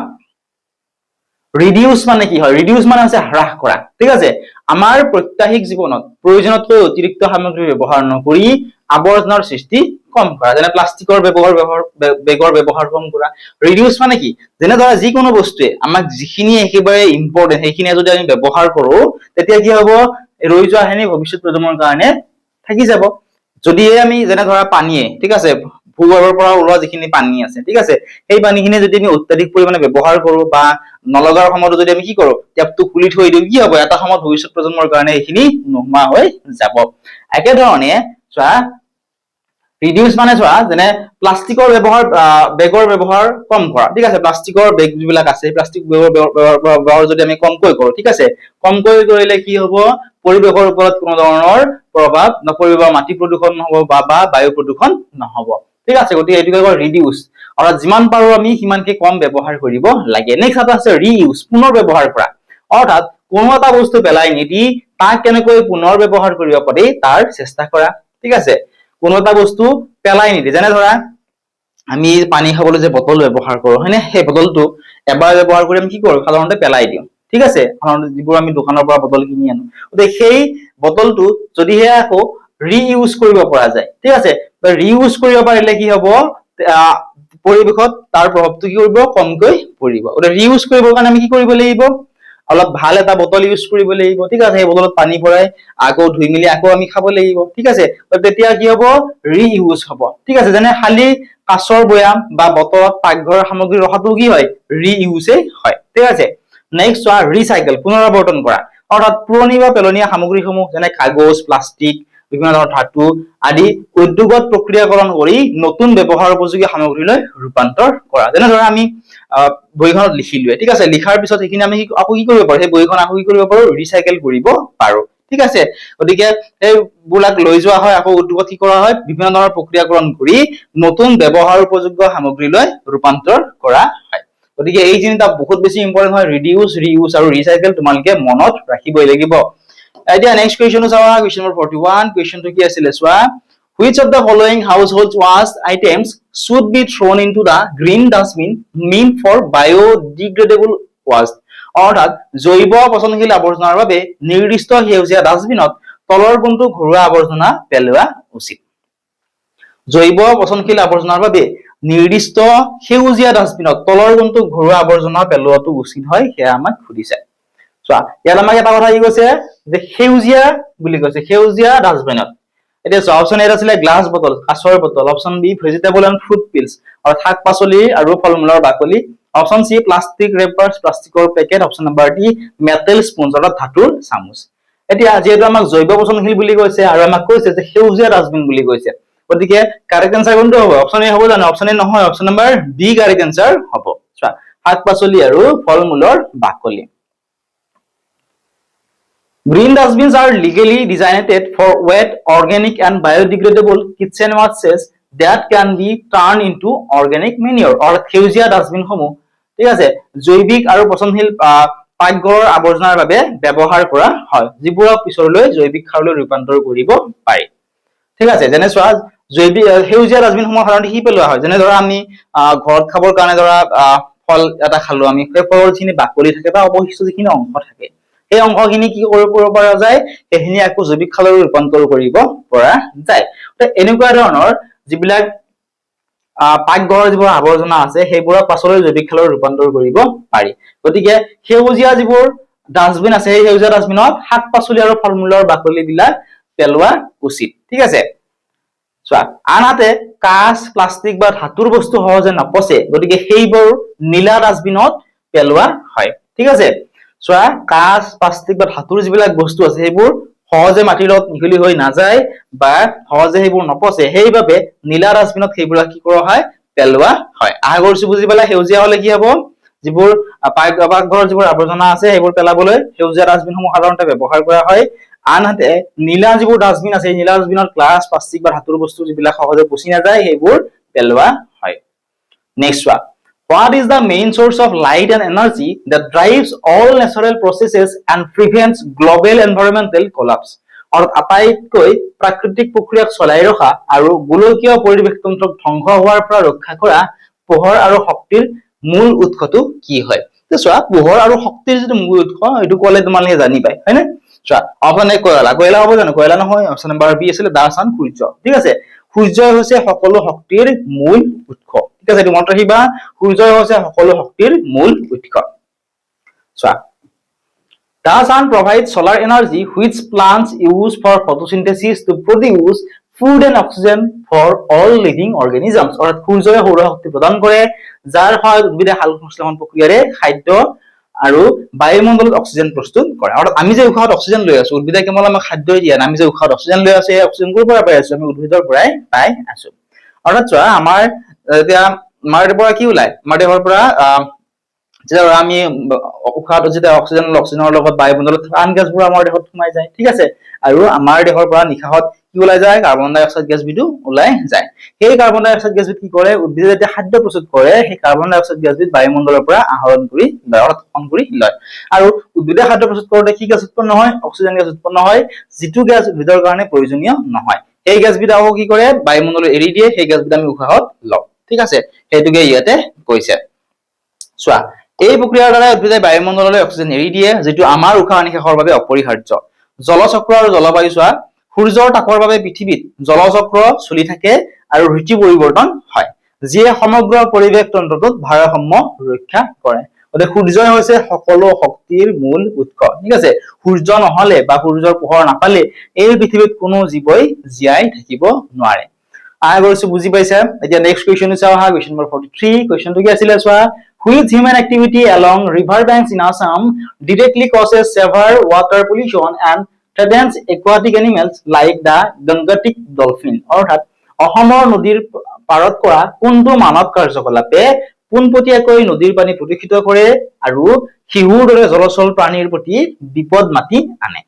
ৰিডিউচ মানে কি হয়? ৰিডিউচ মানে হৈছে হ্ৰাস কৰা, ঠিক আছে। আমাৰ প্ৰত্যাহিক জীৱনত প্ৰয়োজনতকৈ অতিৰিক্ত সামগ্ৰী ব্যৱহাৰ নকৰি আৱৰ্জনাৰ সৃষ্টি কম কৰা, যেনে প্লাষ্টিকৰ বেগৰ ব্যৱহাৰ কম কৰা। ৰিডিউচ মানে কি? যেনে ধৰা যিকোনো বস্তুৱে আমাক যিখিনি একেবাৰে ইম্পৰ্টেণ্ট সেইখিনি যদি আমি ব্যৱহাৰ কৰো, তেতিয়া কি হ'ব, ৰৈ যোৱাখিনি ভৱিষ্যত প্ৰজন্মৰ কাৰণে থাকি যাব। যদিহে আমি যেনে ধৰা পানীয়ে, ঠিক আছে, ভূগৰ্ভৰ পৰা ওলোৱা যিখিনি পানী আছে, ঠিক আছে, সেই পানীখিনি যদি আমি অত্যাধিক পৰিমাণে ব্যৱহাৰ কৰো বা নলগাৰ সময়ত যদি আমি কি কৰো, টেপটো খুলি থৈ দিওঁ, কি হ'ব, এটা সময়ত ভৱিষ্যত প্ৰজন্মৰ কাৰণে এইখিনি নোহোৱা হৈ যাব। একেধৰণে চোৱা, ৰিডিউচ মানে চোৱা, যেনে প্লাষ্টিকৰ বেগৰ ব্যৱহাৰ কম কৰা, ঠিক আছে, প্লাষ্টিকৰ বেগ যিবিলাক আছে, প্লাষ্টিক বেগৰ ব্যৱহাৰ যদি আমি কমকৈ কৰো, ঠিক আছে, কমকৈ কৰিলে কি হ'ব, পৰিৱেশৰ ওপৰত কোনো ধৰণৰ প্ৰভাৱ নপৰিব, মাটি প্ৰদূষণ নহ'ব বা বায়ু প্ৰদূষণ নহ'ব, ঠিক আছে। গতিকে এইটোকে কয় ৰিডিউচ, অৰ্থাৎ যিমান পাৰো আমি সিমানকে কম ব্যৱহাৰ কৰিব লাগে। নেক্সট এটা আছে ৰিইউজ, পুনৰ ব্যৱহাৰ কৰা, অৰ্থাৎ কোনো এটা বস্তু পেলাই নিদি তাক কেনেকৈ পুনৰ ব্যৱহাৰ কৰিব পাৰি তাৰ চেষ্টা কৰা, ঠিক আছে। কোনো এটা বস্তু পেলাই নিদি, যেনে ধৰা আমি পানী খাবলৈ যে বটল ব্যৱহাৰ কৰো, হয়নে, সেই বটলটো এবাৰ ব্যৱহাৰ কৰি আমি কি কৰো, সাধাৰণতে পেলাই দিওঁ, ঠিক আছে, সাধাৰণতে যিবোৰ আমি দোকানৰ পৰা বটল কিনি আনো। গতিকে সেই বটলটো যদিহে আকৌ ৰিইউজ কৰিব পৰা যায়, ঠিক আছে, ৰিইউজ কৰিব পাৰিলে কি হ'ব, পৰিৱেশত তাৰ প্ৰভাৱটো কি কৰিব, কমকৈ পৰিব। ৰিইউজ কৰিবৰ কাৰণে আমি কি কৰিব লাগিব, অলপ ভাল এটা বটল ইউজ কৰিব লাগিব, ঠিক আছে, সেই বটলত পানী ভৰাই আকৌ ধুই মেলি আকৌ আমি খাব লাগিব, ঠিক আছে, তেতিয়া কি হ'ব, ৰিইউজ হ'ব, ঠিক আছে। যেনে খালি কাঁচৰ বৈয়াম বা বটলত পাকঘৰৰ সামগ্ৰী ৰখাটো কি হয়, ৰিইউজে হয়, ঠিক আছে। নেক্সট চোৱা, ৰিচাইকেল, পুনৰাবৰ্তন কৰা, অৰ্থাৎ পুৰণি বা পেলনীয়া সামগ্ৰীসমূহ যেনে কাগজ, প্লাষ্টিক, বিভিন্ন ধৰণৰ ধাতু আদি উদ্যোগত প্ৰক্ৰিয়াকৰণ কৰি নতুন ব্যৱহাৰ উপযোগী সামগ্ৰীলৈ ৰূপান্তৰ কৰা। যেনে ধৰা আমি বহীখনত লিখিলোৱে, ঠিক আছে, লিখাৰ পিছত সেইখিনি আমি আকৌ কি কৰিব পাৰো, সেই বহীখন আকৌ কি কৰিব পাৰো, ৰিচাইকেল কৰিব পাৰো, ঠিক আছে। গতিকে সেইবিলাক লৈ যোৱা হয়, আকৌ উদ্যোগত কি কৰা হয়, বিভিন্ন ধৰণৰ প্ৰক্ৰিয়াকৰণ কৰি নতুন ব্যৱহাৰ উপযোগ্য সামগ্ৰীলৈ ৰূপান্তৰ কৰা হয়। গতিকে এই তিনিটা বহুত বেছি ইম্পৰ্টেণ্ট হয়, ৰিডিউচ, ৰিইউজ আৰু ৰিচাইকেল, তোমালোকে মনত ৰাখিবই লাগিব। এতিয়া নেক্সট কুৱেশ্যনটো চাওঁ, কুৱেশ্যন নম্বৰ 41। কুৱেশ্যনটো কি আছিলে চোৱা, which of the following household waste items should be thrown into the green dustbin meant for biodegradable waste, অৰ্থাৎ জৈৱ পচনশীল আৱৰ্জনাৰ বাবে নিৰ্দিষ্ট সেউজীয়া ডাষ্টবিনত তলৰ কোনটো ঘৰুৱা আৱৰ্জনা পেলোৱা উচিত? জৈৱ পচনশীল আৱৰ্জনাৰ বাবে নিৰ্দিষ্ট সেউজীয়া ডাষ্টবিনত তলৰ কোনটো ঘৰুৱা আৱৰ্জনা পেলোৱাটো উচিত হয় সেয়া আমাক সুধিছে। চোৱা, ইয়াত আমাক এটা কথা কি কৈছে যে সেউজীয়া বুলি কৈছে, সেউজীয়া ডাষ্টবিনত। এতিয়া অপচন এ আছিলে গ্লাছ বটল, কাঁচৰ bottle. Option B vegetable and fruit peels, অৰ্থাৎ শাক পাচলি আৰু ফল মূলৰ বাকলি। অপচন চি প্লাষ্টিক ৰেপাৰ্ছ, প্লাষ্টিকৰ packet. Option number D metal spoon, অৰ্থাৎ ধাতুৰ চামুচ। এতিয়া যিহেতু আমাক জৈৱ পচনশীল বুলি কৈছে আৰু আমাক কৈছে যে সেউজীয়া ডাষ্টবিন বুলি কৈছে, গতিকে কাৰেক্ট এনসাৰ কোনটো হ'ব? অপচন এ হ'ব জানো? অপচন এ নহয়, option number B correct answer হ'ব। চোৱা, শাক পাচলি আৰু ফল মূলৰ বাকলি। Green dustbins are legally designated for wet, organic and biodegradable kitchen wastes that can be turned into organic manure। অৰ্থাৎ সেউজীয়া ডাষ্টবিন সমূহ, ঠিক আছে, জৈৱিক আৰু পচনশীল পাকঘৰৰ আৱৰ্জনাৰ বাবে ব্যৱহাৰ কৰা হয়, যিবোৰক পিছলৈ জৈৱিক সাৰলৈ ৰূপান্তৰ কৰিব পাৰি। ঠিক আছে, যেনে চোৱা জৈৱিক সেউজীয়া ডাষ্টবিন সমূহ সাধাৰণতে কি পেলোৱা হয়? যেনে ধৰা আমি ঘৰত খাবৰ কাৰণে ধৰা ফল এটা খালো, আমি সেই ফলৰ যিখিনি বাকলি থাকে বা অৱশিষ্ট যিখিনি অংশ থাকে, সেই অংশখিনি কি কৰিব পৰা যায়? সেইখিনি আকৌ জৈৱিক সাৰলৈ ৰূপান্তৰ কৰিব পৰা যায়। এনেকুৱা ধৰণৰ যিবিলাক পাকঘৰৰ যিবোৰ আৱৰ্জনা আছে সেইবোৰক পাছলৈ জৈৱিক সাৰলৈ ৰূপান্তৰ কৰিব পাৰি। গতিকে সেউজীয়া যিবোৰ ডাষ্টবিন আছে, সেই সেউজীয়া ডাষ্টবিনত শাক পাচলি আৰু ফল মূলৰ বাকলি বিলাক পেলোৱা উচিত। ঠিক আছে, চোৱা, আনহাতে কাঁচ, প্লাষ্টিক বা ধাতুৰ বস্তু সহজে নপচে, গতিকে সেইবোৰ নীলা ডাষ্টবিনত পেলোৱা হয়। ঠিক আছে, চোৱা, কাঁচ, প্লাষ্টিক বা ধাতুৰ যিবিলাক বস্তু আছে সেইবোৰ সহজে মাটিৰ লগত মিহলি হৈ নাযায় বা সহজে সেইবোৰ নপচে, সেইবাবে নীলা ডাষ্টবিনত সেইবিলাক কি কৰা হয়? পেলোৱা হয়। আশা কৰিছো বুজি পালা। সেউজীয়া হলে কি হব? যিবোৰ পাকঘৰৰ যিবোৰ আৱৰ্জনা আছে সেইবোৰ পেলাবলৈ সেউজীয়া ডাষ্টবিনসমূহ সাধাৰণতে ব্যৱহাৰ কৰা হয়। আনহাতে নীলা যিবোৰ ডাষ্টবিন আছে, নীলা ডাষ্টবিনত গ্লাছ, প্লাষ্টিক বা ধাতুৰ বস্তু যিবিলাক সহজে পচি নাযায় সেইবোৰ পেলোৱা হয়। নেক্সট চোৱা, what is the main source of light and energy that drives all natural processes and prevents global environmental collapse? অৰ্থাৎ আটাইতকৈ প্ৰাকৃতিক প্ৰক্ৰিয়াক চলাই ৰখা আৰু গোলকীয় পৰিৱেশ তন্ত্ৰক ধ্বংস হোৱাৰ পৰা ৰক্ষা কৰা পোহৰ আৰু শক্তিৰ মূল উৎসটো কি হয়? চোৱা, পোহৰ আৰু শক্তিৰ যিটো মূল উৎস, এইটো কলে তোমালোকে জানিবাই, হয় নে? চোৱা, অপচন এ কয়লা। কয়লা হ'ব জানো? কয়লা নহয়। অপচন নম্বৰ বি আছিলে দা চান, সূৰ্য। ঠিক আছে, সূৰ্যই হৈছে সকলো শক্তিৰ মূল উৎস। ঠিক আছে, এইটো মনত ৰাখিবা, সূৰ্যই হৈছে সকলো শক্তিৰ মূল উৎস। চোৱা, the sun provides solar energy which plants use for photosynthesis to produce food and oxygen for all living organisms। অৰ্থাৎ সূৰ্যই সৌৰ শক্তি প্ৰদান কৰে, যাৰ সহায়ত উদ্ভিদে সালোক সংশ্লেষণ প্ৰক্ৰিয়াৰে খাদ্য আৰু বায়ুমণ্ডলত অক্সিজেন প্ৰস্তুত কৰে। অৰ্থাৎ আমি যে উশাহত অক্সিজেন লৈ আছো, উদ্ভিদে কেৱল আমাক খাদ্যই দিয়া নাই, আমি যে উশাহত অক্সিজেন লৈ আছো, এই অক্সিজেন ক'ৰ পৰা পাই আছো? আমি উদ্ভিদৰ পৰাই পাই আছো। অৰ্থাৎ চোৱা, আমাৰ এতিয়া মাটিৰ পৰা কি ওলাই? মাটিৰ পৰা যেতিয়া আমি উশাহত যেতিয়া অক্সিজেনৰ লগত বায়ুমণ্ডলত থকা আন গেছবোৰ আমাৰ দেহত সোমাই যায়। ঠিক আছে, আৰু আমাৰ দেহৰ পৰা নিশাহত কি ওলাই যায়? কাৰ্বন ডাই অক্সাইড গেছবিধো ওলাই যায়। সেই কাৰ্বন ডাই অক্সাইড গেছবিধ কি কৰে? উদ্ভিদে যেতিয়া খাদ্য প্ৰস্তুত কৰে, সেই কাৰ্বন ডাই অক্সাইড গেছবিধ বায়ুমণ্ডলৰ পৰা আহৰণ কৰি লয়, অৰ্থাৎ শোষণ কৰি লয়। আৰু উদ্ভিদে খাদ্য প্ৰস্তুত কৰোঁতে কি গেছ উৎপন্ন হয়? অক্সিজেন গেছ উৎপন্ন হয়, যিটো গেছ উদ্ভিদৰ কাৰণে প্ৰয়োজনীয় নহয়। সেই গেছবিধ আকৌ কি কৰে? বায়ুমণ্ডলত এৰি দিয়ে, সেই গেছবিধ আমি উশাহত লওঁ। ঠিক আছে, সেইটোকে ইয়াতে কৈছে। চোৱা, এই প্ৰক্ৰিয়াৰ দ্বাৰা উদ্ভিদে বায়ুমণ্ডললৈ অক্সিজেন এৰি দিয়ে, যিটো আমাৰ উশাহ নিশাহৰ বাবে অপৰিহাৰ্য। জলচক্ৰ আৰু জলবায়ু। চোৱা, সূৰ্যৰ তাপৰ বাবে পৃথিৱীত জলচক্ৰ চলি থাকে আৰু ঋতু পৰিৱৰ্তন হয়, যিয়ে সমগ্ৰ পৰিৱেশ তন্ত্ৰটোত ভাৰসাম্য ৰক্ষা কৰে। গতিকে সূৰ্যই হৈছে সকলো শক্তিৰ মূল উৎস। ঠিক আছে, সূৰ্য নহলে বা সূৰ্যৰ পোহৰ নাপালে এই পৃথিৱীত কোনো জীৱই জীয়াই থাকিব নোৱাৰে। আশা কৰিছো বুজি পাইছা। এতিয়া নেক্সট কুৱেশ্যন চাওঁ আহা, কুৱেশ্যন নম্বৰ 43। কুৱেশ্যনটো কি আছিলে চোৱা, which human activity along river banks in Assam directly causes severe water pollution and threatens aquatic animals like the Gangetic dolphin? অৰ্থাৎ অসমৰ নদীৰ পাৰত কৰা কোনটো মানৱ কাৰ্যকলাপে পোনপটীয়াকৈ নদীৰ পানী প্ৰদূষিত কৰে আৰু শিহুৰ দৰে জলচৰ প্ৰাণীৰ প্ৰতি বিপদ মাতি আনে?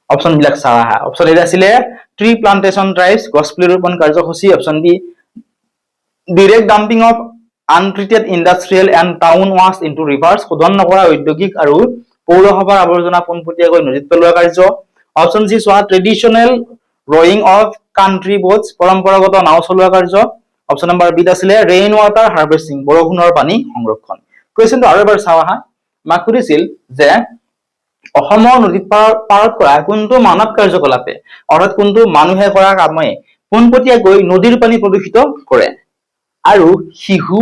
অপচন বিলাক চাওঁ আহা। অপচন এ আছিলে ট্ৰি প্লান্টেশন ড্ৰাইভছ, গছপুলি ৰোপণ কাৰ্যসূচী। Option B direct dumping of untreated industrial and town waste into rivers, শোধন নকৰা ঔদ্যোগিক আৰু পৌৰসভাৰ আৱৰ্জনা পোনপটীয়াকৈ নদীত পেলোৱা কাৰ্য। অপচন চি চোৱা, traditional rowing of country boats, পৰম্পৰাগত নাও চলোৱা কাৰ্য। অপচন নম্বৰ বিত আছিলে ৰেইন ৱাটাৰ হাৰ্ভেষ্টিং, বৰষুণৰ পানী সংৰক্ষণ। কুৱেশ্যনটো আৰু এবাৰ চাওঁ আহা। আমাক সুধিছিল যে অসমৰ নদী পাৰত কৰা কোনটো মানৱ কাৰ্যকলাপে, অৰ্থাৎ কোনটো মানুহে কৰা কামে পোনপটীয়াকৈ নদীৰ পানী প্ৰদূষিত কৰে আৰু শিহু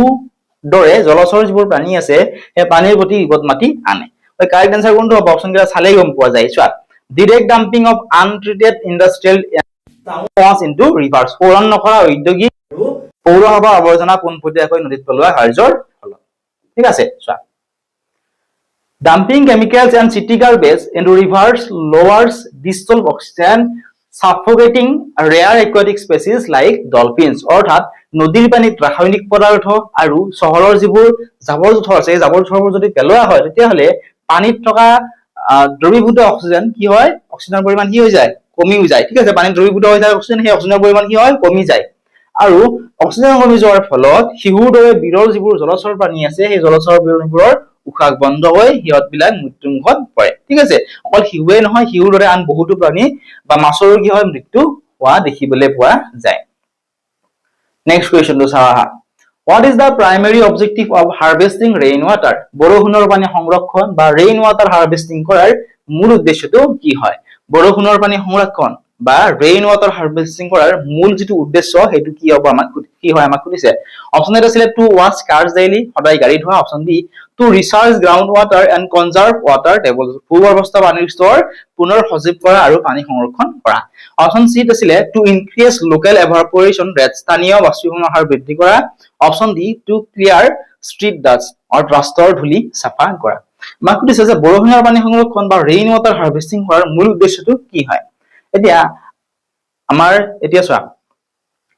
দৰে জলচৰ যিবোৰ প্ৰাণী আছে সেই পানীৰ প্ৰতি বিপদ মাতি আনে? কাৰেক্ট এনসাৰ কোনটো হ'ব? অপচন কেইটা চালেই গম পোৱা যায়। চোৱা, direct dumping of untreated industrial once into rivers পূৰণ নকৰা ঔদ্যোগিক আৰু পৌৰসভা আৱৰ্জনা পোনপটীয়াকৈ নদীত পেলোৱা কাৰ্যৰ ফলত ঠিক আছে চোৱা dumping chemicals and city garbage into rivers lowers dissolved oxygen suffocating rare aquatic species like dolphins অৰ্থাৎ নদীৰ পানীত ৰাসায়নিক পদাৰ্থ আৰু চহৰৰ যিবোৰ জাবৰ-জোথৰ আছে জাবৰ-জোথৰবোৰ যদি পেলোৱা হয় তেতিয়াহলে পানীত থকা দ্ৰবীভূত অক্সিজেন কি হয় অক্সিজেনৰ পৰিমাণ কি হৈ যায় কমি যায় ঠিক আছে পানীত দ্ৰবীভূত হৈ যায় অক্সিজেন সেই অক্সিজেনৰ পৰিমাণ কি হয় কমি যায় আৰু অক্সিজেন কমি যোৱাৰ ফলত শিহুৰ দৰে বিৰল যিবোৰ জলচৰ প্ৰাণী আছে সেই জলচৰ প্ৰাণীবোৰৰ উশাহ বন্ধ হৈ সিহঁত বিলাক মৃত্যুমুখত পৰে ঠিক আছে অকল শিহুৱে নহয় শিহুৰ দৰে আন বহুতো প্ৰাণী বা মাছৰো কি হয় মৃত্যু হোৱা দেখিবলৈ পোৱা যায় নেক্সট কোৱেশ্চনটো চাওয়া What is the primary objective of harvesting rainwater? বৰষুণৰ পানী সংৰক্ষণ বা rainwater harvesting কৰাৰ মূল উদ্দেশ্যটো কি হয় বৰষুণৰ পানী সংৰক্ষণ বা rainwater harvesting কৰাৰ মূল যেটো উদ্দেশ্য হেতু কি হ'ব আমাক সুধিছে অপচন এ আছিল to wash cars daily সদায় গাড়ী ধোৱা option B to recharge groundwater and conserve water tables ভূগৰ্ভস্থ পানীৰ স্তৰ পুনৰ সজীৱ কৰা আৰু পানী সংৰক্ষণ কৰা অপচন সি আছিল to increase local evaporation rate স্থানীয় বাষ্পীভৱনৰ হাৰ বৃদ্ধি কৰা option D to clear street dust অৰ্থাৎ ৰাস্তাৰ ধূলি সাফা কৰা আমাক সুধিছে যে বৰষুণৰ পানী সংৰক্ষণ বা ৰেইন ৱাটাৰ হাৰ্ভেষ্টিং কৰাৰ মূল উদ্দেশ্যটো কি হয় এতিয়া চোৱা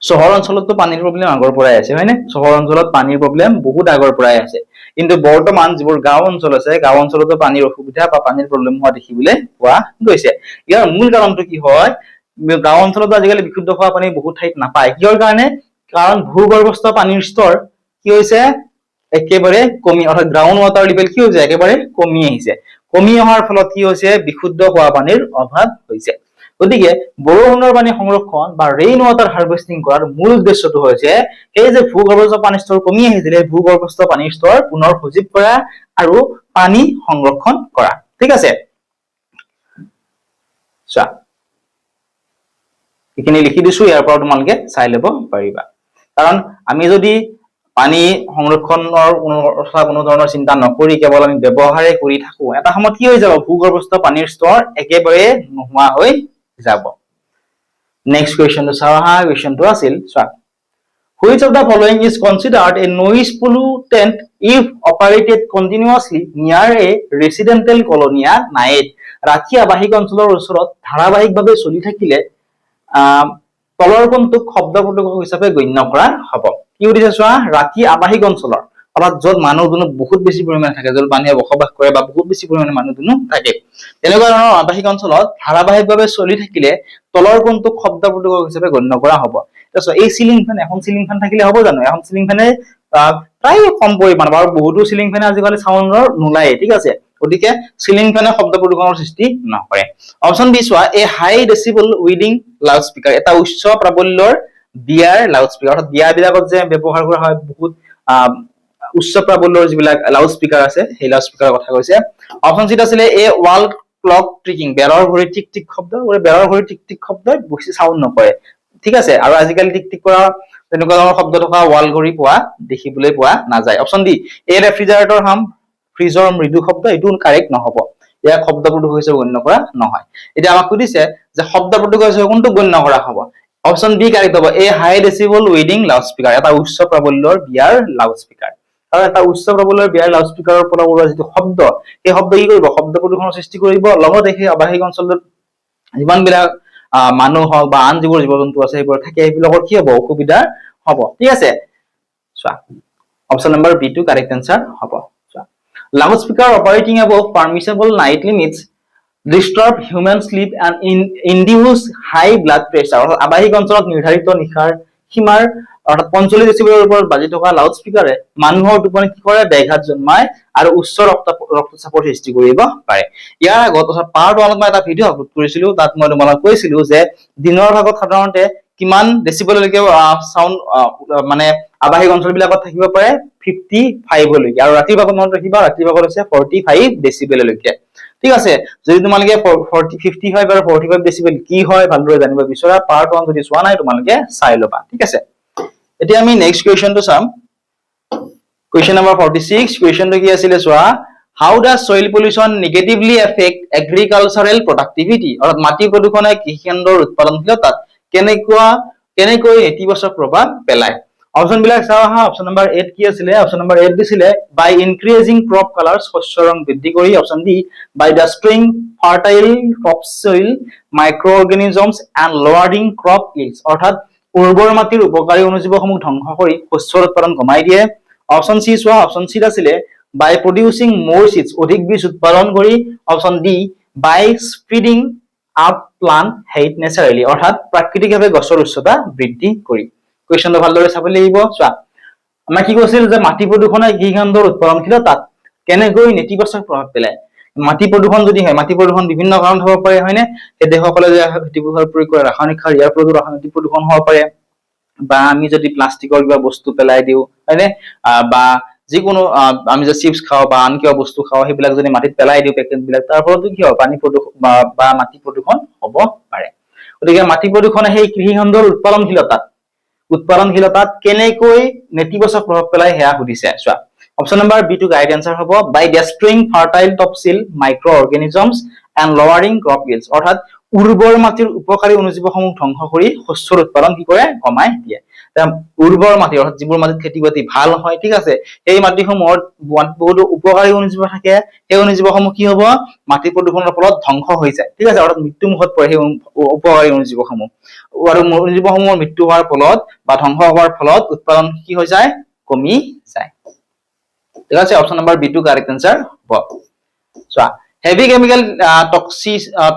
চহৰ অঞ্চলতো পানীৰ প্ৰবলেম আগৰ পৰাই আছে হয়নে চহৰ অঞ্চলত পানীৰ প্ৰবলেম বহুত আগৰ পৰাই আছে কিন্তু বৰ্তমান যিবোৰ গাঁও অঞ্চল আছে গাঁও অঞ্চলতো পানীৰ অসুবিধা বা পানীৰ প্ৰবলেম হোৱা দেখিবলৈ পোৱা গৈছে ইয়াৰ মূল কাৰণটো কি হয় গাঁও অঞ্চলত আজিকালি বিশুদ্ধ খোৱা পানী বহুত ঠাইত নাপায় কিহৰ কাৰণে কাৰণ ভূগৰ্ভস্থ পানীৰ স্তৰ কি হৈছে একেবাৰে কমি অৰ্থাৎ গ্ৰাউণ্ড ৱাটাৰ লেভেল কি হৈছে একেবাৰে কমি আহিছে কমি অহাৰ ফলত কি হৈছে বিশুদ্ধ খোৱা পানীৰ অভাৱ হৈছে গতিকে বৰষুণৰ পানী সংৰক্ষণ বা ৰেইন ৱাটাৰ হাৰ্ভেষ্টিং কৰাৰ মূল উদ্দেশ্যটো হৈছে এই যে ভূগৰ্ভস্থ পানীৰ স্তৰ কমি আহিছিলে ভূগৰ্ভস্থ পানীৰ স্তৰ পুনৰ সজীৱ কৰা আৰু পানী সংৰক্ষণ কৰা ঠিক আছে চোৱা এখিনি লিখি দিছো ইয়াৰ পৰা তোমালোকে চাই ল'ব পাৰিবা কাৰণ আমি যদি পানী সংৰক্ষণৰ কোনো ধৰণৰ চিন্তা নকৰি কেৱল আমি ব্যৱহাৰে কৰি থাকো এটা সময়ত কি হৈ যাব ভূগৰ্ভস্থ পানীৰ স্তৰ একেবাৰে নোহোৱা হৈ যাব নেক্সট কোৱেশ্চনটো চাওয়া কোৱেশ্চনটো আছিল চোৱা Which of the following is considered a noise pollutant if operated continuously near a residential colony at night ৰাতি আবাসিক অঞ্চলৰ ওচৰত ধাৰাবাহিকভাৱে চলি থাকিলে তলৰ কোনটোক শব্দ প্ৰদূষক হিচাপে গণ্য কৰা হ'ব কি উদ্দেশ্য চোৱা ৰাতি আবাসিক অঞ্চলৰ অৰ্থাৎ য'ত মানুহ দুনুহ বহুত বেছি পৰিমাণে থাকে য'ত মানুহে বসবাস কৰে বা বহুত বেছি পৰিমাণে মানুহ দুনুহ থাকে তেনেকুৱা ধৰণৰ আবাসিক অঞ্চলত ধাৰাবাহিকভাৱে চলি থাকিলে তলৰ কোনটোক শব্দ প্ৰদূষক হিচাপে গণ্য কৰা হ'ব তাৰপিছত এই সিলিং ফেন এখন সিলিং ফেন থাকিলে হ'ব জানো এখন সিলিং ফেনে প্ৰায় কম পৰিমাণ বা বহুতো সিলিং ফেনে আজিকালি সাউণ্ডৰ নোলায় ঠিক আছে গতিকে সিলিং ফেনে শব্দ প্ৰদূষণৰ সৃষ্টি নকৰে অপচন বি চোৱা এ হাই ডেসিবল উইডিং লাউড স্পিকাৰ এটা উচ্চ প্ৰাবল্যৰ বিয়াৰ লাউড স্পিকাৰ অৰ্থাৎ বিয়া বিলাকত যে ব্যৱহাৰ কৰা হয় বহুত উচ্চ প্ৰাবল্যৰ যিবিলাক লাউড স্পিকাৰ আছে সেই লাউড স্পিকাৰৰ কথা কৈছে অপচন সি আছিল এ ওয়াল ক্লক ট্ৰিকিং বেৰৰ ঘড়ী টিক টিক শব্দ বেৰৰ ঘড়ী টিক টিক শব্দ বেছি সাউণ্ড নকৰে ঠিক আছে আৰু আজিকালি টিক টিক কৰা তেনেকুৱা ধৰণৰ শব্দ থকা ওয়াল ঘড়ী দেখিবলৈ পোৱা নাযায় অপচন ডি এ ৰেফ্ৰিজাৰেটৰ হাম ফ্ৰিজৰ মৃদু শব্দ এইটো কাৰেক্ট নহব ইয়াক শব্দ প্ৰদূষক হিচাপে গণ্য কৰা নহয় এতিয়া আমাক সুধিছে যে শব্দ প্ৰদূষক হিচাপে কোনটো গণ্য কৰা হ'ব অপচন বি কাৰেক্ট হ'ব এ হাই ডেসিবল উইডিং লাউড স্পিকাৰ এটা উচ্চ প্ৰাবল্যৰ বিয়াৰ লাউড স্পিকাৰ আৰু এটা উচ্চ প্ৰাবল্যৰ বিয়াৰ লাউড স্পিকাৰৰ পৰা ওলোৱা যিটো শব্দ এই শব্দ কি কৰিব শব্দ প্ৰদূষণৰ সৃষ্টি কৰিব লগতে সেই আবাসিক অঞ্চলত যিমান বিলাক মানুহ হওক বা আন যিবোৰ জীৱ-জন্তু আছে সেইবোৰ থাকে সেইবিলাকৰ কি হ'ব অসুবিধা হ'ব ঠিক আছে চোৱা option number B two correct answer হ'ব চোৱা loud speaker operating above permissible night limits disturb human sleep and induce high blood pressure অৰ্থাৎ আবাসিক অঞ্চলত নিৰ্ধাৰিত নিশাৰ সীমাৰ অৰ্থাৎ 45 ডেসিবেলৰ ওপৰত বাজি থকা লাউড স্পিকাৰে মানুহৰ টোপনি কি কৰে ব্যাঘাত জন্মায় আৰু উচ্চ ৰক্তচাপৰ সৃষ্টি কৰিব পাৰে ইয়াৰ আগত পাৰ্ট 1ত মই এটা ভিডিও আপলোড কৰিছিলো তাত মই তোমালোকক কৈছিলো যে দিনৰ ভাগত সাধাৰণতে কিমান ডেসিবেললৈকে সাউন্ড মানে আবাসিক অঞ্চলবিলাকত থাকিব পাৰে 55 লৈকে আৰু ৰাতিৰ ভাগত মনত ৰাখিবা ৰাতিৰ ভাগত আছে 45 ডেসিবেললৈকে ঠিক আছে যদি তোমালোকে 55 আৰু 45 ডেসিবেল কি হয় ভালদৰে জানিব বিচৰা পাৰ্ট 1 যদি চোৱা নাই তোমালোকে চাই লবা ঠিক আছে এতিয়া আমি নেক্সট কোৱেশ্চনটো চাম কোৱেশ্চন নম্বৰ 46 কোৱেশ্চনটো কি আছিল চোৱা how does soil pollution negatively affect agricultural productivity অৰ্থাৎ মাটি প্ৰদূষণে কৃষি খণ্ডৰ উৎপাদনশীলতাত কেনেকৈ নেতিবাচক প্ৰভাৱ পেলায় অপচন বিলাক চাও আহা অপচন নম্বৰ 8 কি আছিলে অপচন নম্বৰ 8 দিছিলে বাই ইনক্ৰিজিং ক্ৰপ কালাৰ শস্যৰ ৰং বৃদ্ধি কৰি option D by destroying fertile crop soil micro অৰ্গানিজমছ and lowering crop yields অৰ্থাৎ উৰ্বৰ মাটিৰ উপকাৰী অণুজীৱসমূহ ধ্বংস কৰি শস্যৰ উৎপাদন কমাই দিয়ে অপচন সি চোৱা অপচন সি আছিলে বাই প্ৰডিউচিং মোৰ সিডছ অধিক বীজ উৎপাদন কৰি option D by speeding up plant height naturally অৰ্থাৎ প্ৰাকৃতিকভাৱে গছৰ উচ্চতা বৃদ্ধি কৰি কোৱেশ্চনটো ভালদৰে চাব লাগিব চোৱা আমাৰ কি কৈছিল যে মাটি প্ৰদূষণে কৃষিখণ্ডৰ উৎপাদনশীলতাত কেনেকৈ নেতিবাচক প্ৰভাৱ পেলায় মাটি প্ৰদূষণ যদি হয় মাটি প্ৰদূষণ বিভিন্ন কাৰণত হ'ব পাৰে হয়নে খেতিয়কসকলে যে খেতিপথাৰ প্ৰয়োগ কৰে ৰাসায়নিক সাৰ ইয়াৰ ফলতো ৰাসায়নিক প্ৰদূষণ হ'ব পাৰে বা আমি যদি প্লাষ্টিকৰ কিবা বস্তু পেলাই দিওঁ হয়নে বা যিকোনো আমি যে চিপছ খাওঁ বা আন কিবা বস্তু খাওঁ সেইবিলাক যদি মাটিত পেলাই দিওঁ পেকেট বিলাক তাৰ ফলতো কি হয় পানী প্ৰদূষণ বা মাটি প্ৰদূষণ হ'ব পাৰে গতিকে মাটি প্ৰদূষণে সেই কৃষিখণ্ডৰ উৎপাদনশীলতাত কেনেকৈ নেতিবাচক প্ৰভাৱ পেলাই হেয়া সুধিছে চোৱা অপচন নম্বৰ বি টু গাইড এনসাৰ হ'ব by destroying fertile topsoil micro অৰ্গানিজমছ and lowering crop yields অৰ্থাৎ উৰ্বৰ মাটিৰ উপকাৰী অণুজীৱসমূহ ধ্বংস কৰি শস্যৰ উৎপাদন কি কৰে কমাই দিয়ে উৰ্বৰ মাটি অৰ্থাৎ যিবোৰ মাটিত খেতি বাতি ভাল হয় ঠিক আছে সেই মাটিসমূহত বহুতো উপকাৰী অণুজীৱ থাকে সেই অণুজীৱসমূহ কি হ'ব মাটি প্ৰদূষণৰ ফলত ধ্বংস হৈ যায় ঠিক আছে অৰ্থাৎ মৃত্যু মুখত পৰে সেই উপকাৰী অণুজীৱসমূহ আৰু অণুজীৱসমূহৰ মৃত্যু হোৱাৰ ফলত বা ধ্বংস হোৱাৰ ফলত উৎপাদন কি হৈ যায় কমি যায় ঠিক আছে option number B two correct answer হ'ব চোৱা heavy chemical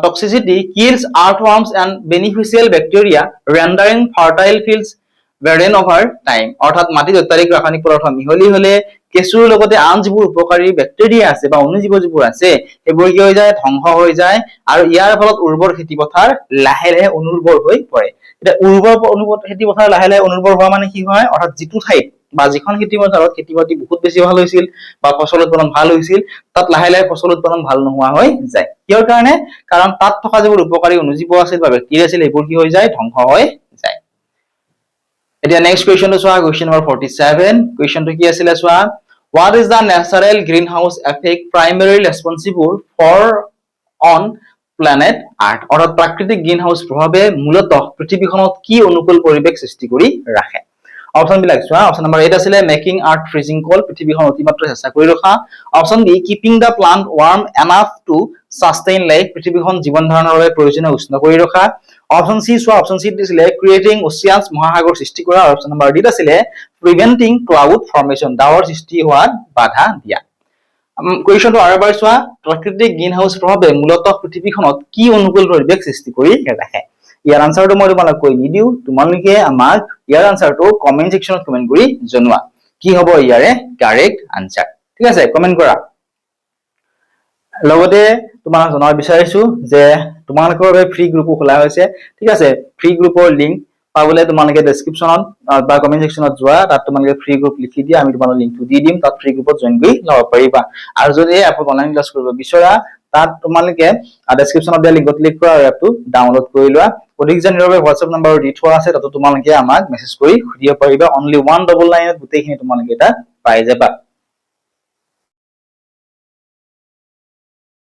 toxicity kills earthworms and beneficial bacteria rendering fertile fields barren over time অৰ্থাৎ মাটিত অত্যাধিক ৰাসায়নিক পদাৰ্থ মিহলি হলে কেঁচুৰ লগতে আন যিবোৰ উপকাৰী বেক্টেৰিয়া আছে বা অণুজীৱ যিবোৰ আছে সেইবোৰ কি হৈ যায় ধ্বংস হৈ যায় আৰু ইয়াৰ ফলত উৰ্বৰ খেতিপথাৰ লাহে লাহে অনুৰ্বৰ হৈ পৰে এটা উৰ্বৰ খেতিপথাৰ লাহে লাহে অনুৰ্বৰ হোৱা মানে কি হয় অৰ্থাৎ যিটো ঠাইত বা যিখন খেতিপথাৰত খেতি-বাতি বহুত বেছি ভাল হৈছিল বা ফসল উৎপাদন ভাল হৈছিল তাত লাহে লাহে ফসল উৎপাদন ভাল নোহোৱা হৈ যায় কিয় কাৰণে কাৰণ তাত থকা যিবোৰ উপকাৰী অণুজীৱ আছিল বা বেক্টেৰিয়া আছিল এইবোৰ কি হৈ যায় ধ্বংস হৈ যায় এতিয়া নেক্সট কোৱেশ্চনটো চোৱা কোৱেশ্চন নম্বৰ 47 কোৱেশ্চনটো কি আছিল চোৱা what is the natural greenhouse effect primarily responsible for on planet earth অৰ্থাৎ প্ৰাকৃতিক গ্ৰীণহাউস প্ৰভাৱে মূলতঃ পৃথিৱীখনত কি অনুকূল পৰিৱেশ সৃষ্টি কৰি ৰাখে অপচন বিলাক চোৱা অপচন নম্বৰ 8 আছিল মেকিং আৰ্থ ফ্ৰিজিং কোল্ড পৃথিৱীখন অতিমাত্ৰা চেঁচা কৰি ৰখা option B keeping the planet warm enough to sustain life পৃথিৱীখন জীৱন ধাৰণৰ বাবে প্ৰয়োজনীয় উষ্ণ কৰি ৰখা অপচন সি চোৱা অপচন সি দিছিলে ক্ৰিয়েটিং ওচিয়ানছ মহাসাগৰ সৃষ্টি কৰা অপচন নম্বৰ ডি আছিলে প্ৰিভেন্টিং ক্লাউড ফৰ্মেশন ডাৱৰ সৃষ্টি হোৱাত বাধা দিয়া কোৱেশ্চনটো আৰু এবাৰ চোৱা প্ৰাকৃতিক গ্ৰীণহাউস প্ৰভাৱে মূলতঃ পৃথিৱীখনত কি অনুকূল পৰিৱেশ সৃষ্টি কৰি ৰাখে ইয়াৰ আনসাৰটো মই তোমালোকক কৈ নিদিও তোমালোকে আমাক ইয়াৰ আনসাৰটো কমেন্ট সেকশনত কমেন্ট কৰি জনোৱা কি হ'ব ইয়াৰে কাৰেক্ট আনসাৰ ঠিক আছে কমেন্ট কৰা লগতে তোমাক জনাব বিচাৰিছো যে তোমালোকৰ বাবে ফ্ৰী গ্ৰুপো খোলা হৈছে ঠিক আছে ফ্ৰী গ্ৰুপৰ লিংক পাবলে তোমালোকে ডেসক্ৰিপচনত বা কমেন্ট সেকশনত যোৱা তাত তোমালোকে ফ্ৰী গ্ৰুপ লিখি দিয়া আমি তোমালোকক লিংকটো দি দিম তাত ফ্ৰী গ্ৰুপত জয়েন কৰি ল'ব পাৰিবা আৰু যদি এপত অনলাইন ক্লাছ কৰিব বিচৰা তাত তোমালোকে ডেসক্ৰিপচনত দিয়া লিংকত ক্লিক কৰা আৰু এপটো ডাউনলোড কৰি লোৱা অধিক জানিবৰ বাবে WhatsApp নম্বৰ দি থোৱা আছে তাত তোমালোকে আমাক মেছেজ কৰি সুধিব পাৰিবা অনলি 199 ত গোটেইখিনি তোমালোকে এটা পাই যাবা